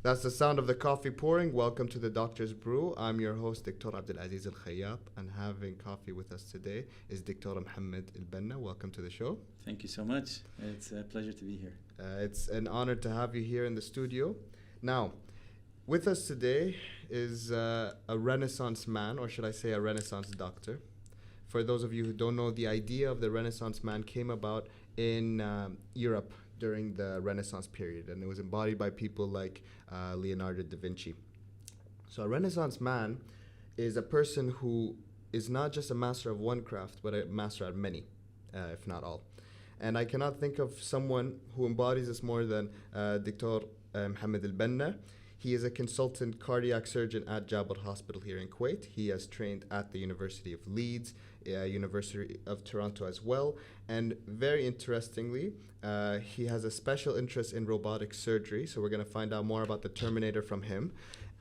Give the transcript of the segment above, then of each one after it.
That's the sound of the coffee pouring. Welcome to the Doctor's Brew. I'm your host, Dr. Abdulaziz Al Khayyat, and having coffee with us today is Dr. Mohammad Albanna. Welcome to the show. Thank you so much. It's a pleasure to be here. It's an honor to have you here in the studio. Now, with us today is a Renaissance man, or should I say a Renaissance doctor. For those of you who don't know, the idea of the Renaissance man came about in Europe during the Renaissance period, and it was embodied by people like Leonardo da Vinci. So a Renaissance man is a person who is not just a master of one craft, but a master at many, if not all. And I cannot think of someone who embodies this more than Dr. Mohammad Albanna. He is a consultant cardiac surgeon at Jabal Hospital here in Kuwait. He has trained at the University of Leeds, University of Toronto as well. And very interestingly, he has a special interest in robotic surgery. So we're going to find out more about the Terminator from him.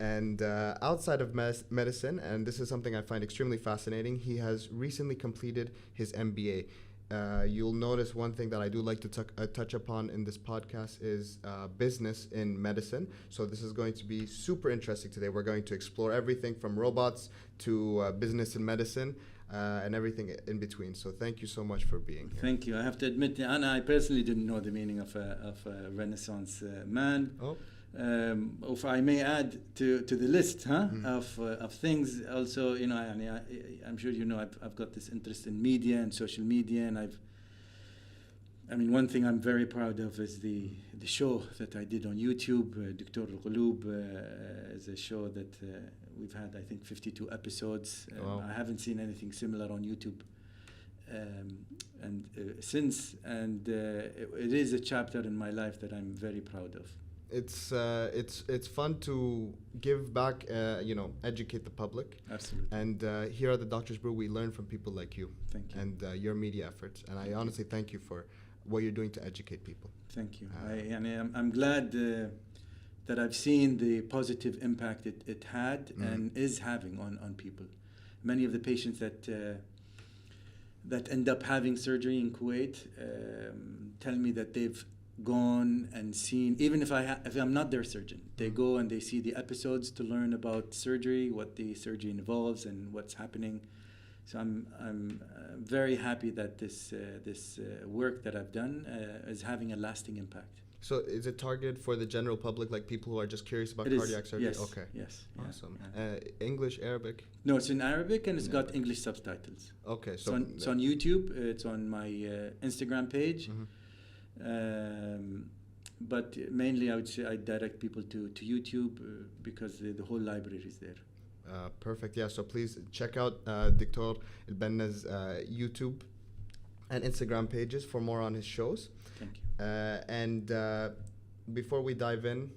And outside of medicine, and this is something I find extremely fascinating, he has recently completed his MBA. You'll notice one thing that I do like to touch upon in this podcast is business in medicine. So this is going to be super interesting today. We're going to explore everything from robots to business in medicine and everything in between. So thank you so much for being here. Thank you. I have to admit, Anna, I personally didn't know the meaning of a Renaissance man. Oh. If I may add to the list of things, also, you know, I'm sure you know I've got this interest in media and social media, and one thing I'm very proud of is the show that I did on YouTube. Dr. Al-Qulub is a show that we've had, I think, 52 episodes. Wow. I haven't seen anything similar on YouTube since, and it is a chapter in my life that I'm very proud of. It's fun to give back, educate the public. Absolutely. And here at the Doctor's Brew, we learn from people like you. Thank you. And your media efforts. And I honestly thank you for what you're doing to educate people. Thank you. I'm glad that I've seen the positive impact it had and is having on people. Many of the patients that end up having surgery in Kuwait tell me that they've gone and seen, even if I'm not their surgeon, they go and they see the episodes to learn about surgery, what the surgery involves, and what's happening. So I'm very happy that this work that I've done is having a lasting impact. So is it targeted for the general public, like people who are just curious about cardiac surgery? Yes. Okay. Yes. Awesome. Yeah. English, Arabic? No, it's in Arabic and it's got English subtitles. Okay. So it's on YouTube. It's on my Instagram page. Mm-hmm. But mainly I would say I direct people to YouTube because the whole library is there. Perfect. Yeah. So please check out Dr. Albanna's YouTube and Instagram pages for more on his shows. Thank you. And before we dive in,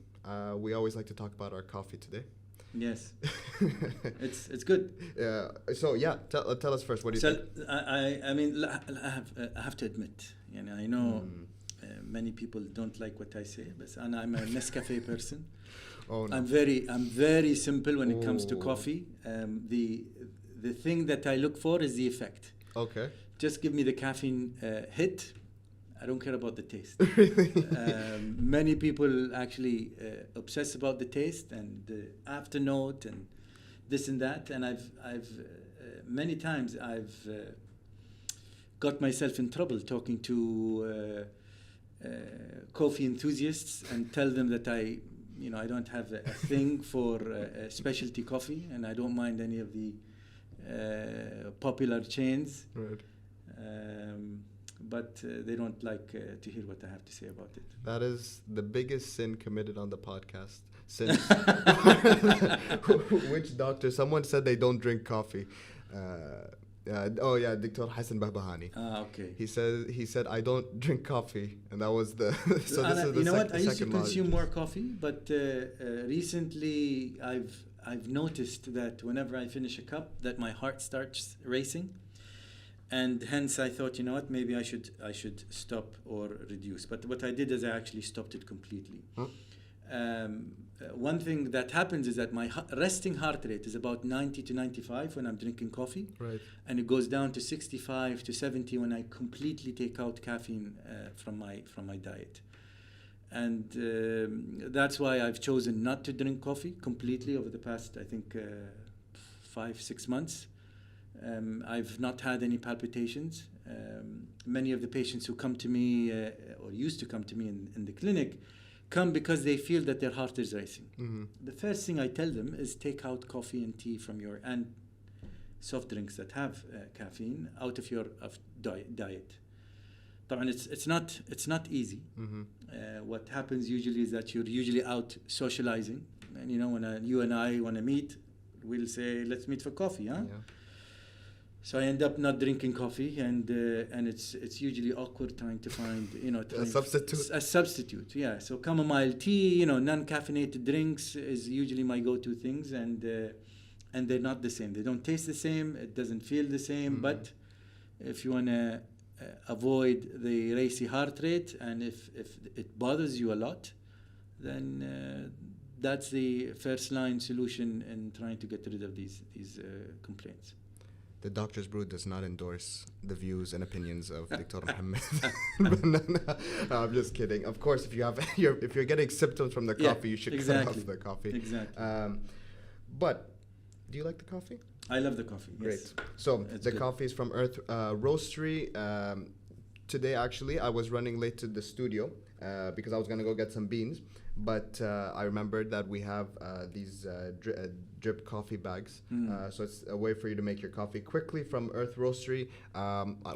we always like to talk about our coffee today. Yes, it's good. So yeah, tell us first. What do you think? I have to admit, I know many people don't like what I say, but I'm a Nescafe person. Oh, no. I'm very simple when it comes to coffee. The thing that I look for is the effect. Okay. Just give me the caffeine hit. I don't care about the taste. Many people actually obsess about the taste and the afternote and this and that. And I've many times I've got myself in trouble talking to coffee enthusiasts and tell them that I don't have a thing for specialty coffee, and I don't mind any of the popular chains. Right. But they don't like to hear what I have to say about it. That is the biggest sin committed on the podcast since which doctor? Someone said they don't drink coffee. Dr. Hassan Bahbahani. Okay. He said I don't drink coffee, and that was the. So Anna, this is the you know what? I used to second consume largest. more coffee, but recently I've noticed that whenever I finish a cup, that my heart starts racing. And hence I thought, you know what, maybe I should stop or reduce. But what I did is I actually stopped it completely. One thing that happens is that my resting heart rate is about 90 to 95 when I'm drinking coffee. Right. And it goes down to 65 to 70 when I completely take out caffeine from my diet. And that's why I've chosen not to drink coffee completely over the past, I think, 5-6 months. I've not had any palpitations. Many of the patients who come to me or used to come to me in the clinic come because they feel that their heart is racing. The first thing I tell them is take out coffee and tea from your and soft drinks that have caffeine out of your diet. طبعا it's not easy. What happens usually is that you're usually out socializing, and when you and I want to meet, we'll say let's meet for coffee, huh? Yeah. So I end up not drinking coffee, and it's usually awkward trying to find A substitute. A substitute, yeah. So chamomile tea, non-caffeinated drinks is usually my go-to things, and they're not the same. They don't taste the same. It doesn't feel the same. But if you wanna avoid the racy heart rate, and if it bothers you a lot, then that's the first line solution in trying to get rid of these complaints. The Doctor's Brew does not endorse the views and opinions of Dr. Mohammad. No, I'm just kidding. Of course, if you're getting symptoms from the coffee, you should cut off the coffee. Exactly. But do you like the coffee? I love the coffee. Great. Yes. So It's the good. coffee is from Earth Roastery. Today, actually, I was running late to the studio because I was going to go get some beans. But I remembered that we have these drip coffee bags. So it's a way for you to make your coffee quickly from Earth Roastery.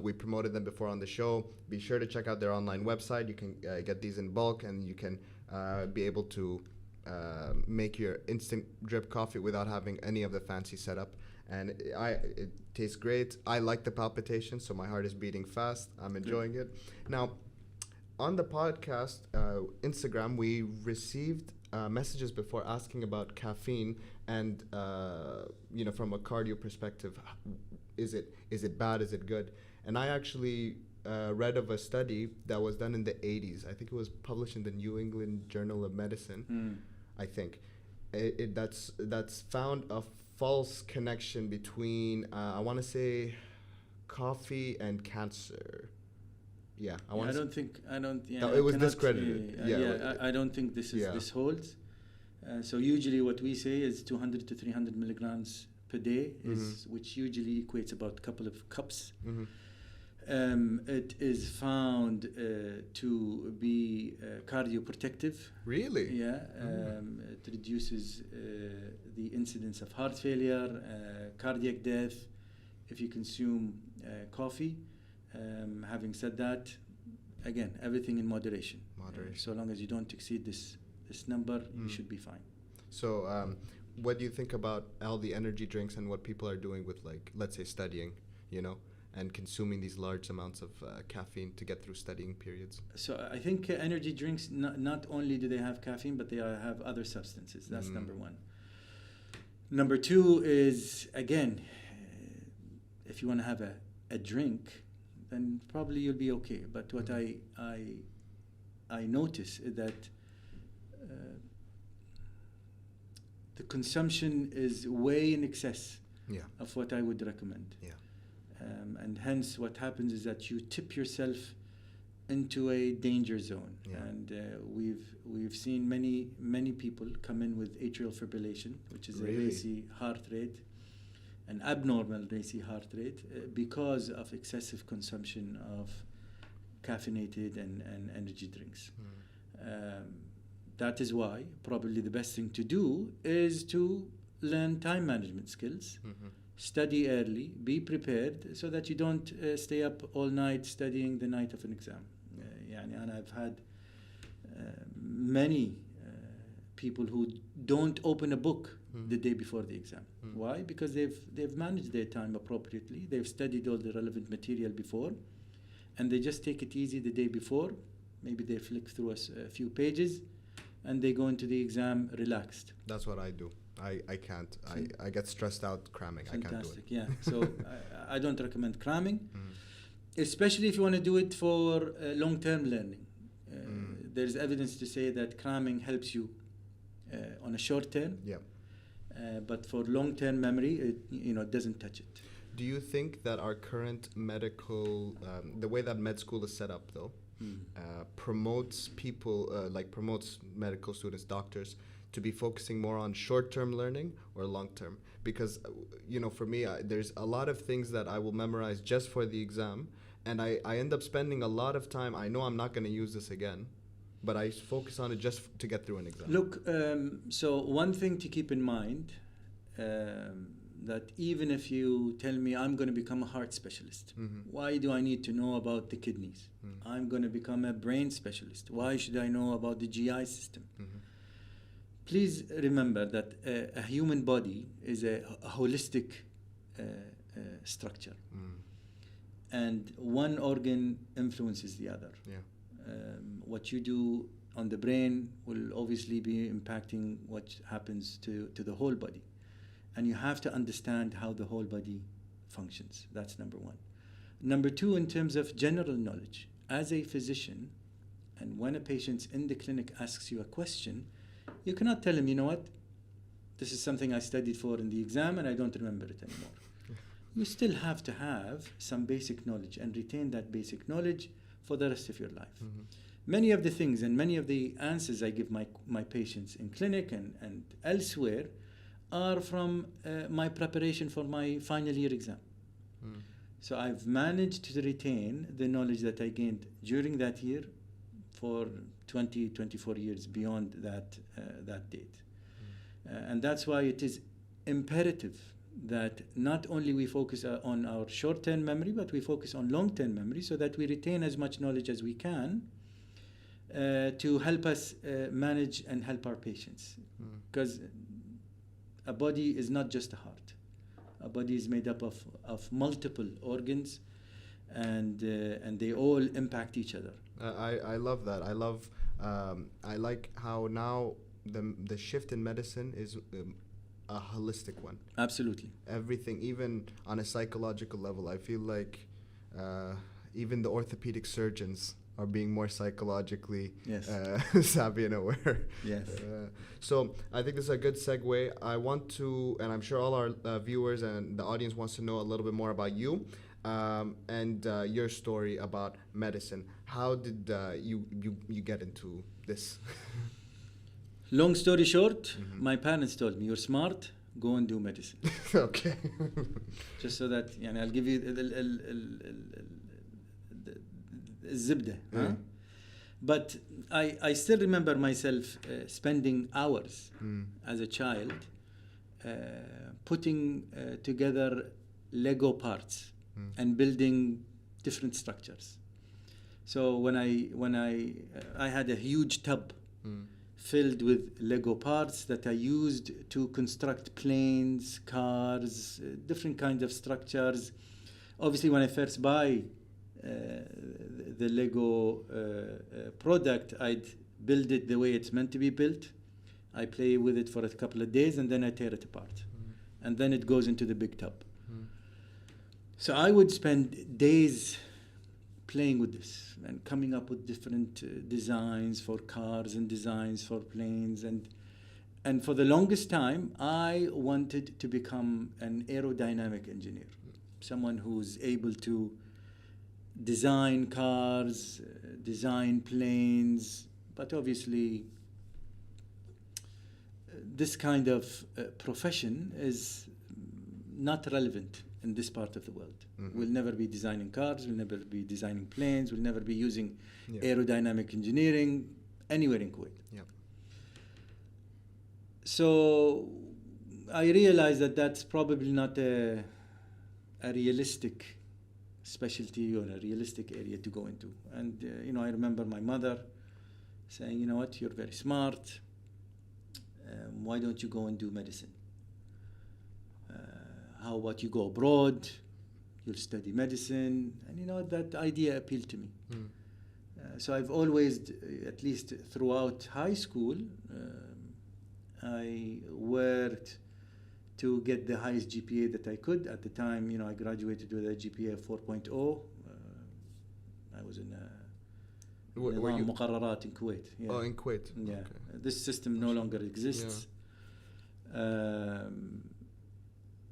We promoted them before on the show. Be sure to check out their online website. You can get these in bulk, and you can be able to make your instant drip coffee without having any of the fancy setup. And it tastes great. I like the palpitations, so my heart is beating fast. I'm enjoying it. Now, on the podcast, Instagram, we received messages before asking about caffeine and, from a cardio perspective, is it bad, is it good? And I actually read of a study that was done in the 80s. I think it was published in the New England Journal of Medicine, I think. That's found a false connection between, I want to say, coffee and cancer. Yeah, I don't think. No, it was discredited. I don't think this holds. So usually, what we say is 200 to 300 milligrams per day, which usually equates about a couple of cups. It is found to be cardioprotective. Really? Yeah. It reduces the incidence of heart failure, cardiac death, if you consume coffee. Having said that, again, everything in moderation. So long as you don't exceed this number, you should be fine. So what do you think about all the energy drinks and what people are doing with, like, let's say studying, and consuming these large amounts of caffeine to get through studying periods? So I think energy drinks, not only do they have caffeine, but they have other substances. That's number one. Number two is, again, if you want to have a drink, then probably you'll be okay. But what I notice is that the consumption is way in excess of what I would recommend. And hence what happens is that you tip yourself into a danger zone. And we've seen many people come in with atrial fibrillation, which is a racy heart rate, an abnormal racy heart rate, because of excessive consumption of caffeinated and energy drinks. That is why probably the best thing to do is to learn time management skills, study early, be prepared, so that you don't stay up all night studying the night of an exam. And I've had many people who don't open a book the day before the exam. Why? Because they've managed their time appropriately. They've studied all the relevant material before, and they just take it easy the day before. Maybe they flick through a few pages, and they go into the exam relaxed. That's what I do. I can't. I get stressed out cramming. Fantastic. I can't do it. So I don't recommend cramming, especially if you want to do it for long-term learning. There's evidence to say that cramming helps you on a short term. But for long-term memory, it doesn't touch it. Do you think that our current medical, the way that med school is set up, though, promotes people, promotes medical students, doctors, to be focusing more on short-term learning or long-term? Because, for me, there's a lot of things that I will memorize just for the exam, and I end up spending a lot of time. I know I'm not going to use this again, but I focus on it just to get through an exam. Look, so one thing to keep in mind, that even if you tell me I'm going to become a heart specialist, why do I need to know about the kidneys? I'm going to become a brain specialist. Why should I know about the GI system? Please remember that a human body is a holistic structure. And one organ influences the other. What you do on the brain will obviously be impacting what happens to the whole body. And you have to understand how the whole body functions. That's number one. Number two, in terms of general knowledge, as a physician, and when a patient in the clinic asks you a question, you cannot tell him, you know what, this is something I studied for in the exam and I don't remember it anymore. You still have to have some basic knowledge and retain that basic knowledge for the rest of your life. Many of the things and many of the answers I give my patients in clinic and elsewhere are from my preparation for my final year exam. So I've managed to retain the knowledge that I gained during that year for 20, 24 years beyond that date. And that's why it is imperative that not only we focus on our short-term memory, but we focus on long-term memory so that we retain as much knowledge as we can to help us manage and help our patients. Because a body is not just a heart. A body is made up of multiple organs, and they all impact each other. I love that. I like how now the shift in medicine is a holistic one. Absolutely. Everything, even on a psychological level, I feel like even the orthopedic surgeons are being more psychologically savvy and aware. Yes. So I think this is a good segue. I want to, and I'm sure all our viewers and the audience wants to know a little bit more about you and your story about medicine. How did you get into this? Long story short, my parents told me, you're smart, go and do medicine. Okay. Just so that, I'll give you الزبدة. But I still remember myself spending hours as a child putting together Lego parts and building different structures. So when I had a huge tub filled with Lego parts that I used to construct planes, cars, different kinds of structures. Obviously, when I first buy the Lego product, I'd build it the way it's meant to be built. I play with it for a couple of days and then I tear it apart. And then it goes into the big tub. So I would spend days playing with this and coming up with different designs for cars and designs for planes. And for the longest time, I wanted to become an aerodynamic engineer, someone who's able to design cars, design planes, but obviously this kind of profession is not relevant in this part of the world. We'll never be designing cars, we'll never be designing planes, we'll never be using aerodynamic engineering anywhere in Kuwait. So I realized that that's probably not a realistic specialty or a realistic area to go into. And I remember my mother saying, you know what, you're very smart, why don't you go and do medicine? How about you go abroad, you'll study medicine? And that idea appealed to me. So I've always, at least throughout high school, I worked to get the highest GPA that I could. At the time, I graduated with a GPA of 4.0. I was in نظام مقررات in Kuwait. Oh, in Kuwait. Yeah. Okay. This system no longer exists.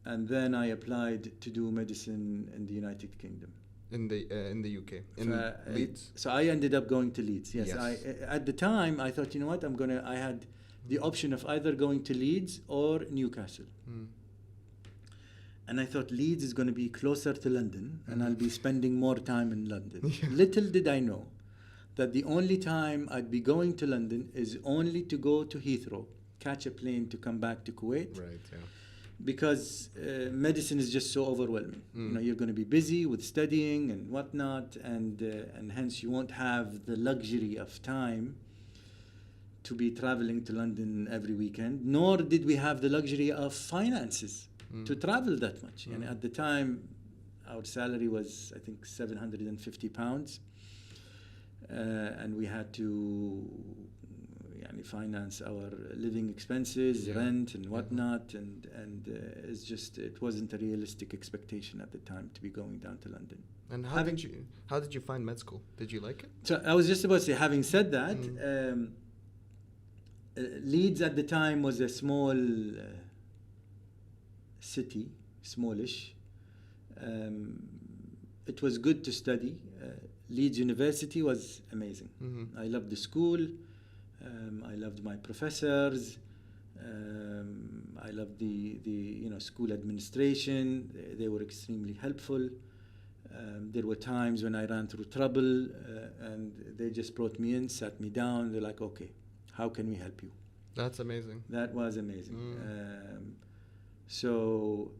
and then I applied to do medicine in the United Kingdom. In the UK, in Leeds. So I ended up going to Leeds. Yes, Yes. At the time I thought, you know what, I had the option of either going to Leeds or Newcastle. And I thought Leeds is going to be closer to London, and I'll be spending more time in London. Little did I know that the only time I'd be going to London is only to go to Heathrow, catch a plane to come back to Kuwait. Right. Yeah. Because medicine is just so overwhelming. You know, you're going to be busy with studying and whatnot, and hence you won't have the luxury of time to be traveling to London every weekend. Nor did we have the luxury of finances to travel that much. And at the time, our salary was, I think, £750, and we had to finance our living expenses, rent and whatnot, and it wasn't a realistic expectation at the time to be going down to London. And how did you find med school? Did you like it? So I was just about to say, having said that, Leeds at the time was a small city, smallish. It was good to study. Leeds University was amazing. I loved the school. I loved my professors. I loved the school administration. They were extremely helpful. There were times when I ran through trouble, and they just brought me in, sat me down. They're like, "Okay, how can we help you?" That's amazing. That was amazing. So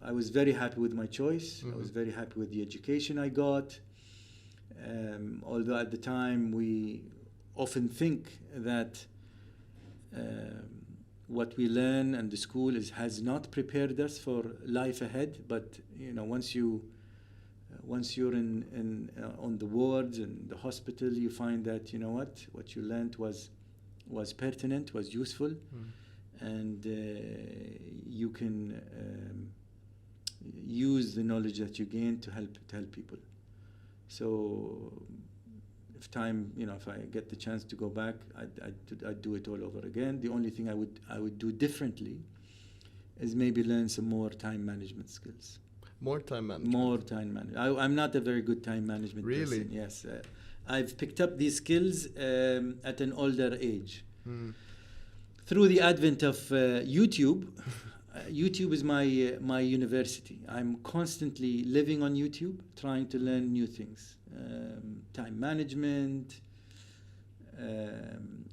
I was very happy with my choice. I was very happy with the education I got. Although at the time we often think that what we learn and the school has not prepared us for life ahead, but once you're in on the wards and the hospital, you find that what you learned was pertinent, was useful, and you can use the knowledge that you gain to help people. So if I get the chance to go back, I'd do it all over again. The only thing I would do differently is maybe learn some more time management skills. More time management. More time management. I'm not a very good time management person. Yes, I've picked up these skills at an older age. Through the advent of YouTube. YouTube is my university. I'm constantly living on YouTube, trying to learn new things. Time management,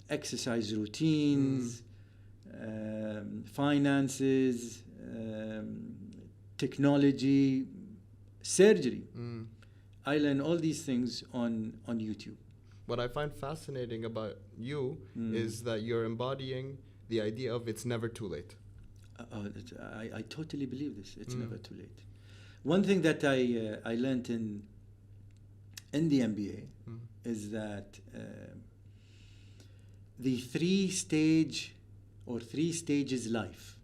exercise routines, finances, technology, surgery. I learn all these things on YouTube. What I find fascinating about you is that you're embodying the idea of it's never too late. I totally believe this. It's never too late. One thing that I learned in the MBA is that the three stages life: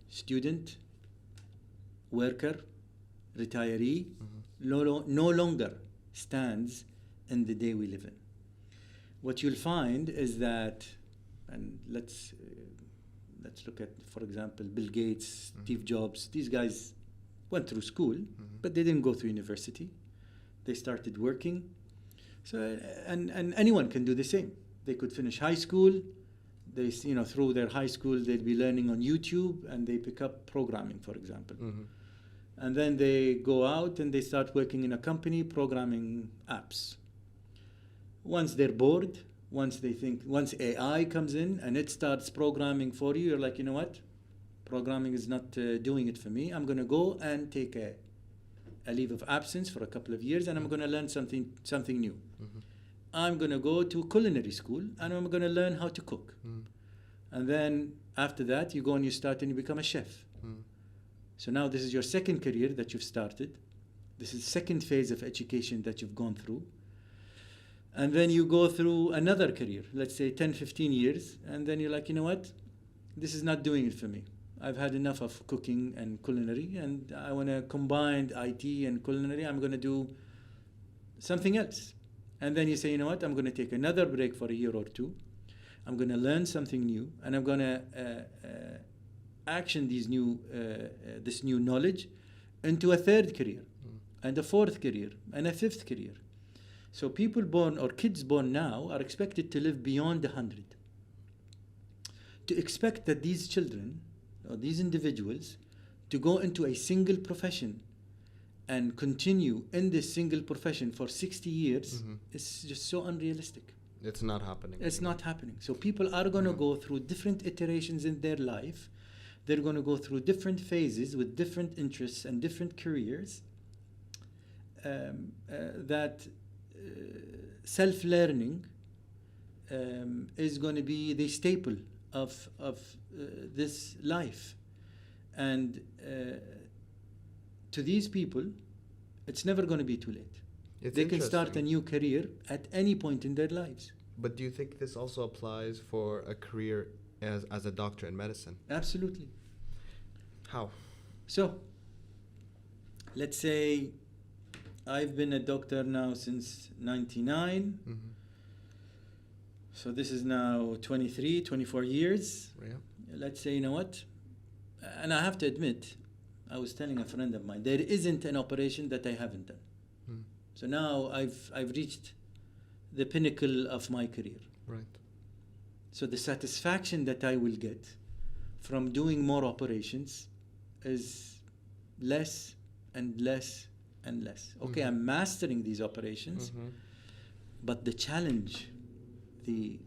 student, worker, retiree, no longer stands in the day we live in. What you'll find is that, and let's look at, for example, Bill Gates, Steve Jobs. These guys went through school, but they didn't go through university. They started working. So, and anyone can do the same. They could finish high school. They, through their high school, they'd be learning on YouTube, and they pick up programming, for example. And then they go out and they start working in a company programming apps. Once they're bored, once AI comes in and it starts programming for you, you're like, you know what? Programming is not doing it for me. I'm going to go and take a leave of absence for a couple of years, and I'm going to learn something new. I'm going to go to culinary school, and I'm going to learn how to cook. And then after that, you go and you start and you become a chef. So now this is your second career that you've started. This is the second phase of education that you've gone through. And then you go through another career, let's say 10, 15 years, and then you're like, you know what? This is not doing it for me. I've had enough of cooking and culinary, and I want to combine IT and culinary. I'm going to do something else. And then you say, you know what? I'm going to take another break for a year or two. I'm going to learn something new, and I'm going to action this new knowledge into a third career, and a fourth career, and a fifth career. So people born or kids born now are expected to live beyond 100. To expect that these children or these individuals to go into a single profession and continue in this single profession for 60 years is just so unrealistic. It's not happening. It's not happening. So people are going to go through different iterations in their life. They're going to go through different phases with different interests and different careers. That self-learning is going to be the staple of this life. And to these people, it's never going to be too late. They can start a new career at any point in their lives. But do you think this also applies for a career as a doctor in medicine? Absolutely. How? So, let's say I've been a doctor now since 99. So this is now 23, 24 years. Yeah. Let's say, you know what? And I have to admit, I was telling a friend of mine, there isn't an operation that I haven't done. So now I've reached the pinnacle of my career. Right. So the satisfaction that I will get from doing more operations is less and less and less. Okay, I'm mastering these operations, but the challenge, the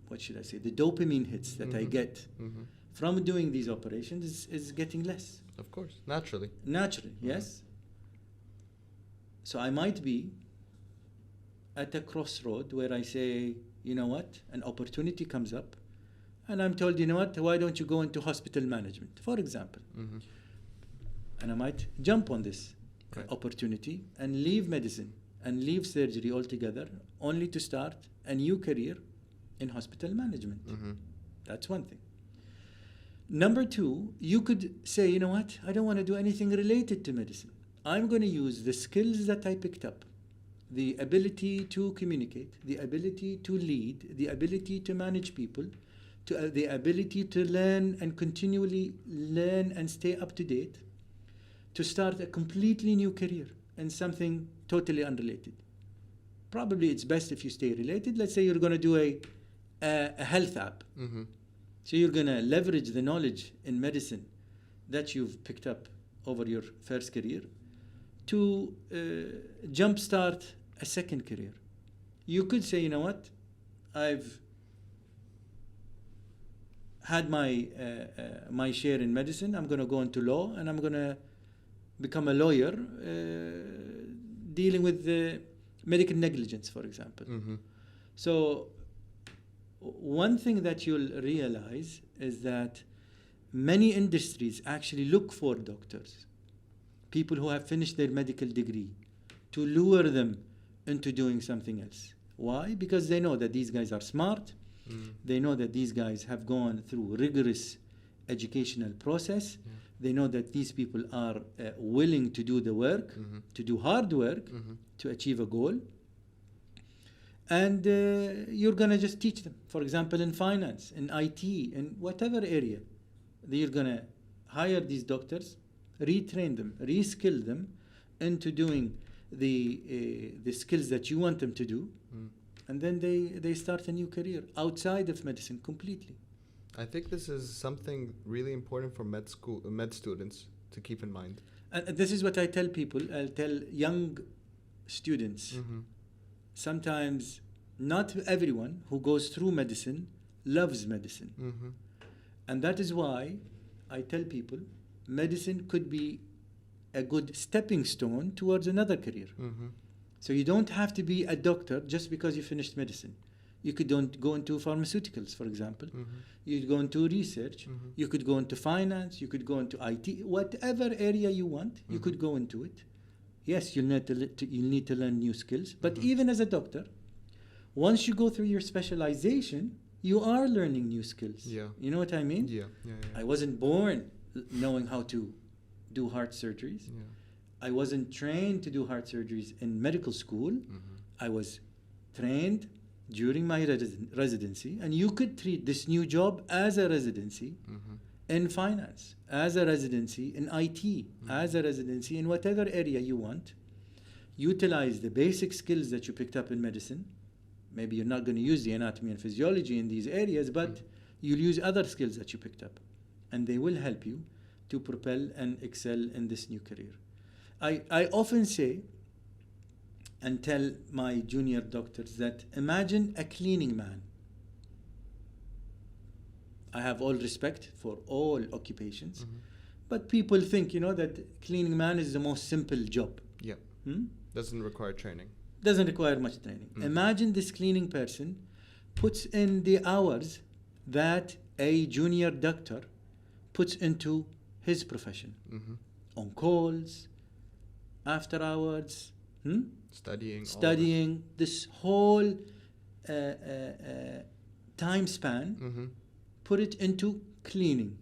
what should I say, the dopamine hits that I get from doing these operations is getting less. Of course, naturally. Naturally, yes. So I might be at a crossroad where I say, you know what, an opportunity comes up, and I'm told, you know what, why don't you go into hospital management, for example. And I might jump on this opportunity and leave medicine and leave surgery altogether, only to start a new career in hospital management. That's one thing. Number two, you could say, you know what, I don't want to do anything related to medicine. I'm going to use the skills that I picked up, the ability to communicate, the ability to lead, the ability to manage people, the ability to learn and continually learn and stay up to date, to start a completely new career in something totally unrelated. Probably it's best if you stay related. Let's say you're going to do a health app. So you're going to leverage the knowledge in medicine that you've picked up over your first career to jumpstart a second career. You could say, you know what, I've had my share in medicine. I'm going to go into law, and I'm going to become a lawyer dealing with medical negligence, for example. So one thing that you'll realize is that many industries actually look for doctors, people who have finished their medical degree, to lure them into doing something else. Why? Because they know that these guys are smart. They know that these guys have gone through rigorous educational process. They know that these people are willing to do the work, to do hard work, to achieve a goal. And you're going to just teach them. For example, in finance, in IT, in whatever area, you're going to hire these doctors, retrain them, reskill them into doing the skills that you want them to do. And then they start a new career outside of medicine completely. I think this is something really important for med students to keep in mind. And this is what I tell people. I'll tell young students. Sometimes not everyone who goes through medicine loves medicine. And that is why I tell people medicine could be a good stepping stone towards another career. So you don't have to be a doctor just because you finished medicine. You could go into pharmaceuticals, for example. You'd go into research. You could go into finance. You could go into IT. Whatever area you want, you could go into it. Yes, you'll need to learn new skills. But even as a doctor, once you go through your specialization, you are learning new skills. You know what I mean? I wasn't born knowing how to do heart surgeries. I wasn't trained to do heart surgeries in medical school. I was trained during my residency, and you could treat this new job as a residency in finance, as a residency in IT, as a residency in whatever area you want. Utilize the basic skills that you picked up in medicine. Maybe you're not going to use the anatomy and physiology in these areas, but you'll use other skills that you picked up, and they will help you to propel and excel in this new career. I often say and tell my junior doctors that imagine a cleaning man. I have all respect for all occupations, but people think, that cleaning man is the most simple job. Yeah. Doesn't require training. Doesn't require much training. Imagine this cleaning person puts in the hours that a junior doctor puts into his profession. On calls, after hours, studying, this whole time span, put it into cleaning.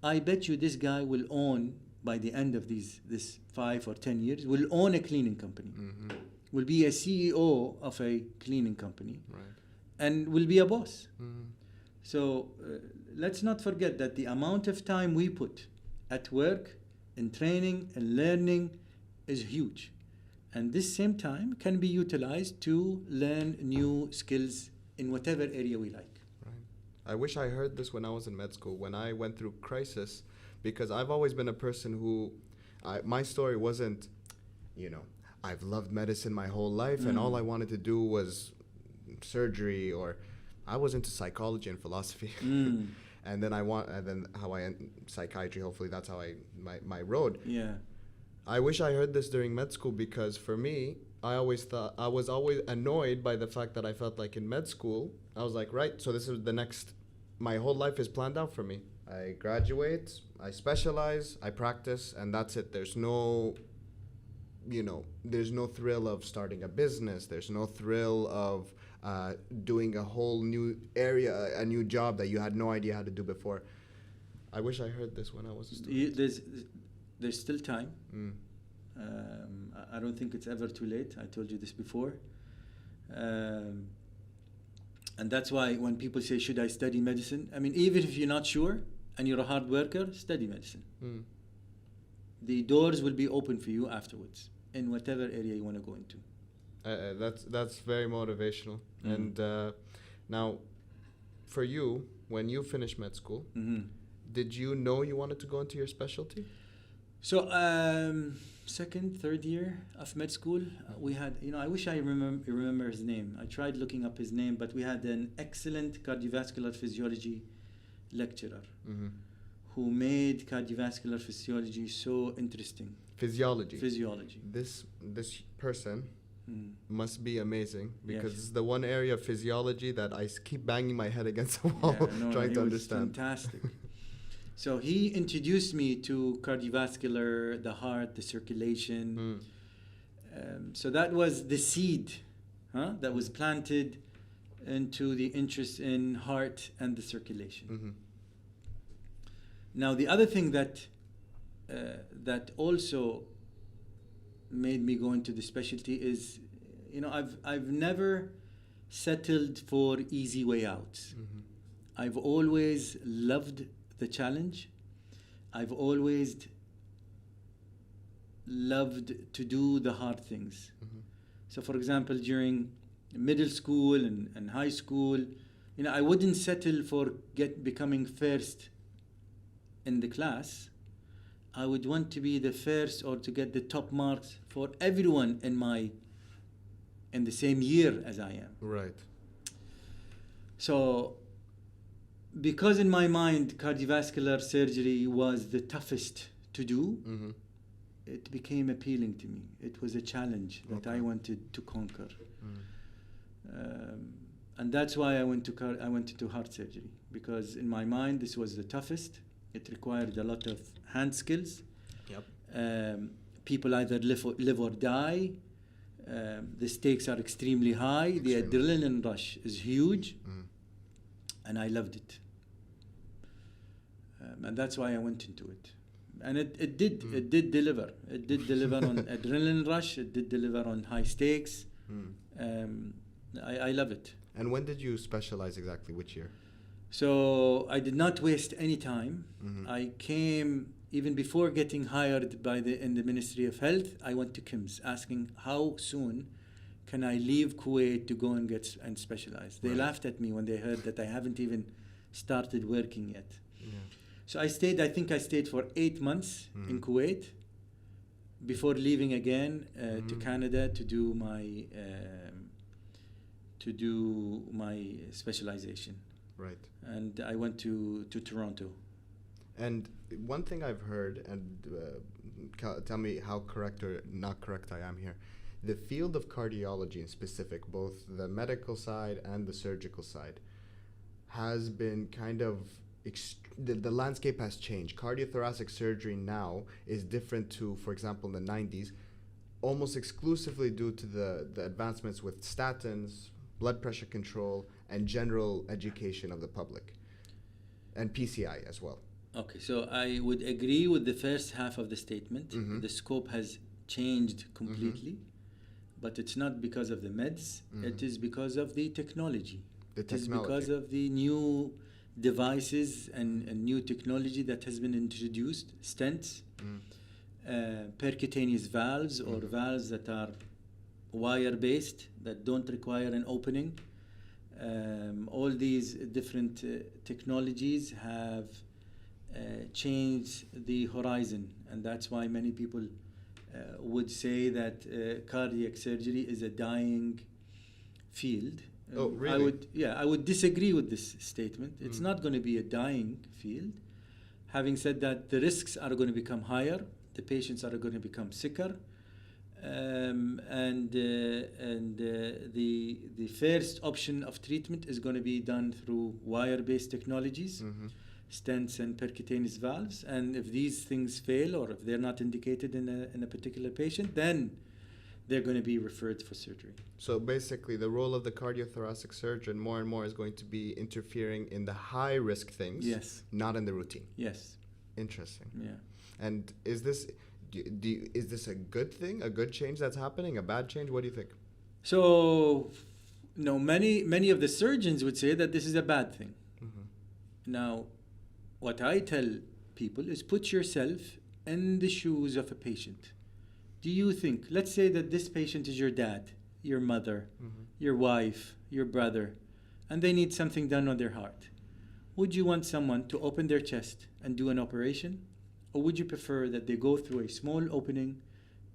I bet you this guy will own, by the end of this 5 or 10 years, will own a cleaning company, will be a CEO of a cleaning company, and will be a boss. So let's not forget that the amount of time we put at work, in training and learning is huge. And this same time can be utilized to learn new skills in whatever area we like. I wish I heard this when I was in med school, when I went through crisis, because I've always been a person who, my story wasn't, I've loved medicine my whole life and all I wanted to do was surgery, or I was into psychology and philosophy. And then psychiatry, hopefully that's how my road. Yeah. I wish I heard this during med school, because for me, I was always annoyed by the fact that I felt like in med school, I was like, right, so this is my whole life is planned out for me. I graduate, I specialize, I practice, and that's it. There's no thrill of starting a business. There's no thrill of doing a whole new area, a new job that you had no idea how to do before. I wish I heard this when I was a student. There's still time. I don't think it's ever too late. I told you this before. And that's why when people say, should I study medicine? I mean, even if you're not sure and you're a hard worker, study medicine. The doors will be open for you afterwards in whatever area you want to go into. That's very motivational. And now, for you, when you finished med school, did you know you wanted to go into your specialty? So, second, third year of med school, we had, I wish I remember his name. I tried looking up his name, but we had an excellent cardiovascular physiology lecturer who made cardiovascular physiology so interesting. Physiology. This person must be amazing, because it's the one area of physiology that I keep banging my head against the wall trying to understand. Fantastic. So he introduced me to cardiovascular, the heart, the circulation. So that was the seed that was planted into the interest in heart and the circulation. Now, the other thing that also made me go into the specialty is, I've never settled for easy way outs. I've always loved the challenge. I've always loved to do the hard things. So, for example, during middle school and high school, I wouldn't settle for becoming first in the class. I would want to be the first or to get the top marks for everyone in the same year as I am. Right. So, because in my mind cardiovascular surgery was the toughest to do, it became appealing to me. It was a challenge that I wanted to conquer. And that's why I went into heart surgery, because in my mind this was the toughest. It required a lot of hand skills. People either live or die. The stakes are extremely high. The adrenaline rush is huge. And I loved it. And that's why I went into it. And it did deliver. It did deliver on adrenaline rush. It did deliver on high stakes. I love it. And when did you specialize exactly? Which year? So I did not waste any time. Mm-hmm. I came even before getting hired in the Ministry of Health. I went to KIMS asking how soon can I leave Kuwait to go and and specialize. They Right. laughed at me when they heard that I haven't even started working yet. Yeah. So I think I stayed for 8 months in Kuwait before leaving again to Canada to do my specialization. Right. And I went to Toronto. And one thing I've heard, and tell me how correct or not correct I am here, the field of cardiology in specific, both the medical side and the surgical side, has been kind of, the landscape has changed. Cardiothoracic surgery now is different to, for example, in the 90s, almost exclusively due to the advancements with statins, blood pressure control, and general education of the public, and PCI as well. Okay, so I would agree with the first half of the statement. Mhm. The scope has changed completely, but it's not because of the meds. It is because of the technology. It is because of the new devices and new technology that has been introduced, stents, percutaneous valves, or valves that are wire-based, that don't require an opening. All these different technologies have changed the horizon, and that's why many people would say that cardiac surgery is a dying field. Oh, really? I would disagree with this statement. It's not going to be a dying field. Having said that, the risks are going to become higher. The patients are going to become sicker. And the first option of treatment is going to be done through wire-based technologies, stents and percutaneous valves. And if these things fail, or if they're not indicated in a particular patient, then they're going to be referred for surgery. So basically, the role of the cardiothoracic surgeon more and more is going to be interfering in the high-risk things, Yes. not in the routine. Yes. Interesting. Yeah. And is this a good thing, a good change that's happening, a bad change? What do you think? So, no, many of the surgeons would say that this is a bad thing. Now, what I tell people is put yourself in the shoes of a patient. Do you think, let's say that this patient is your dad, your mother, your wife, your brother, and they need something done on their heart. Would you want someone to open their chest and do an operation? Or would you prefer that they go through a small opening,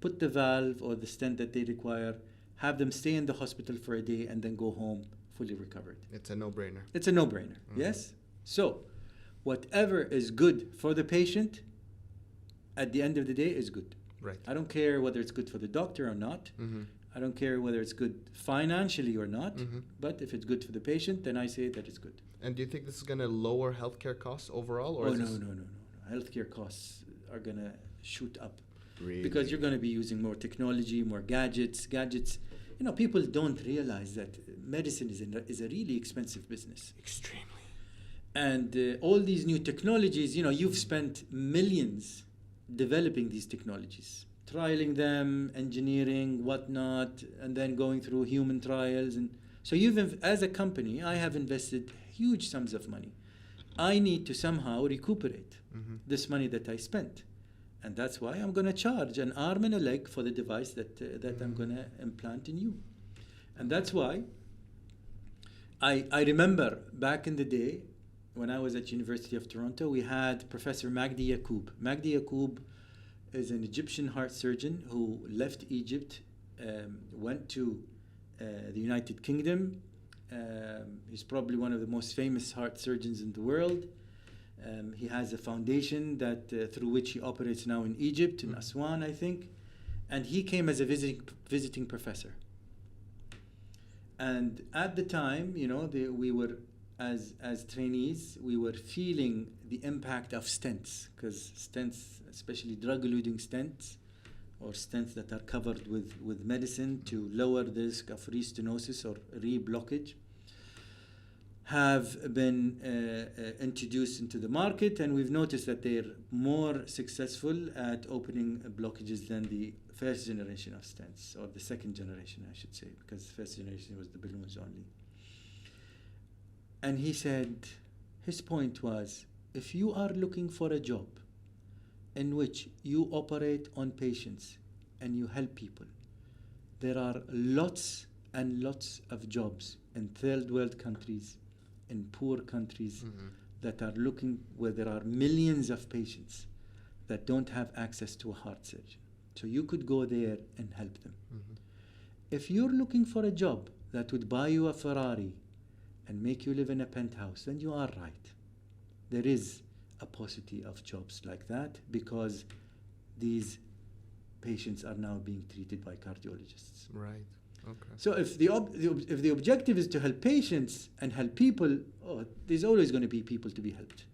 put the valve or the stent that they require, have them stay in the hospital for a day, and then go home fully recovered? It's a no-brainer. It's a no-brainer, yes? So, whatever is good for the patient, at the end of the day, is good. Right. I don't care whether it's good for the doctor or not. I don't care whether it's good financially or not. But if it's good for the patient, then I say that it's good. And do you think this is going to lower healthcare costs overall? Or No. Healthcare costs are going to shoot up. Really? Because you're going to be using more technology, more gadgets. You know, people don't realize that medicine is a really expensive business. Extremely. And all these new technologies, you know, you've spent millions developing these technologies, trialing them, engineering, whatnot, and then going through human trials. And so as a company, I have invested huge sums of money. I need to somehow recuperate this money that I spent. And that's why I'm going to charge an arm and a leg for the device that I'm going to implant in you. And that's why I remember back in the day, when I was at University of Toronto, we had Professor Magdi Yacoub. Magdi Yacoub is an Egyptian heart surgeon who left Egypt, went to the United Kingdom. He's probably one of the most famous heart surgeons in the world. He has a foundation through which he operates now in Egypt, in Aswan, I think. And he came as a visiting professor. And at the time, you know, we were, as trainees, we were feeling the impact of stents, because stents, especially drug-eluting stents, or stents that are covered with medicine to lower the risk of restenosis or re-blockage, have been introduced into the market, and we've noticed that they're more successful at opening blockages than the first generation of stents, or the second generation, I should say, because the first generation was the balloons only. And he said, his point was, if you are looking for a job in which you operate on patients and you help people, there are lots and lots of jobs in third world countries, in poor countries, that are looking, where there are millions of patients that don't have access to a heart surgeon. So you could go there and help them. If you're looking for a job that would buy you a Ferrari and make you live in a penthouse, then you are right. There is a paucity of jobs like that because these patients are now being treated by cardiologists. Right. Okay. So if the objective is to help patients and help people, there's always going to be people to be helped.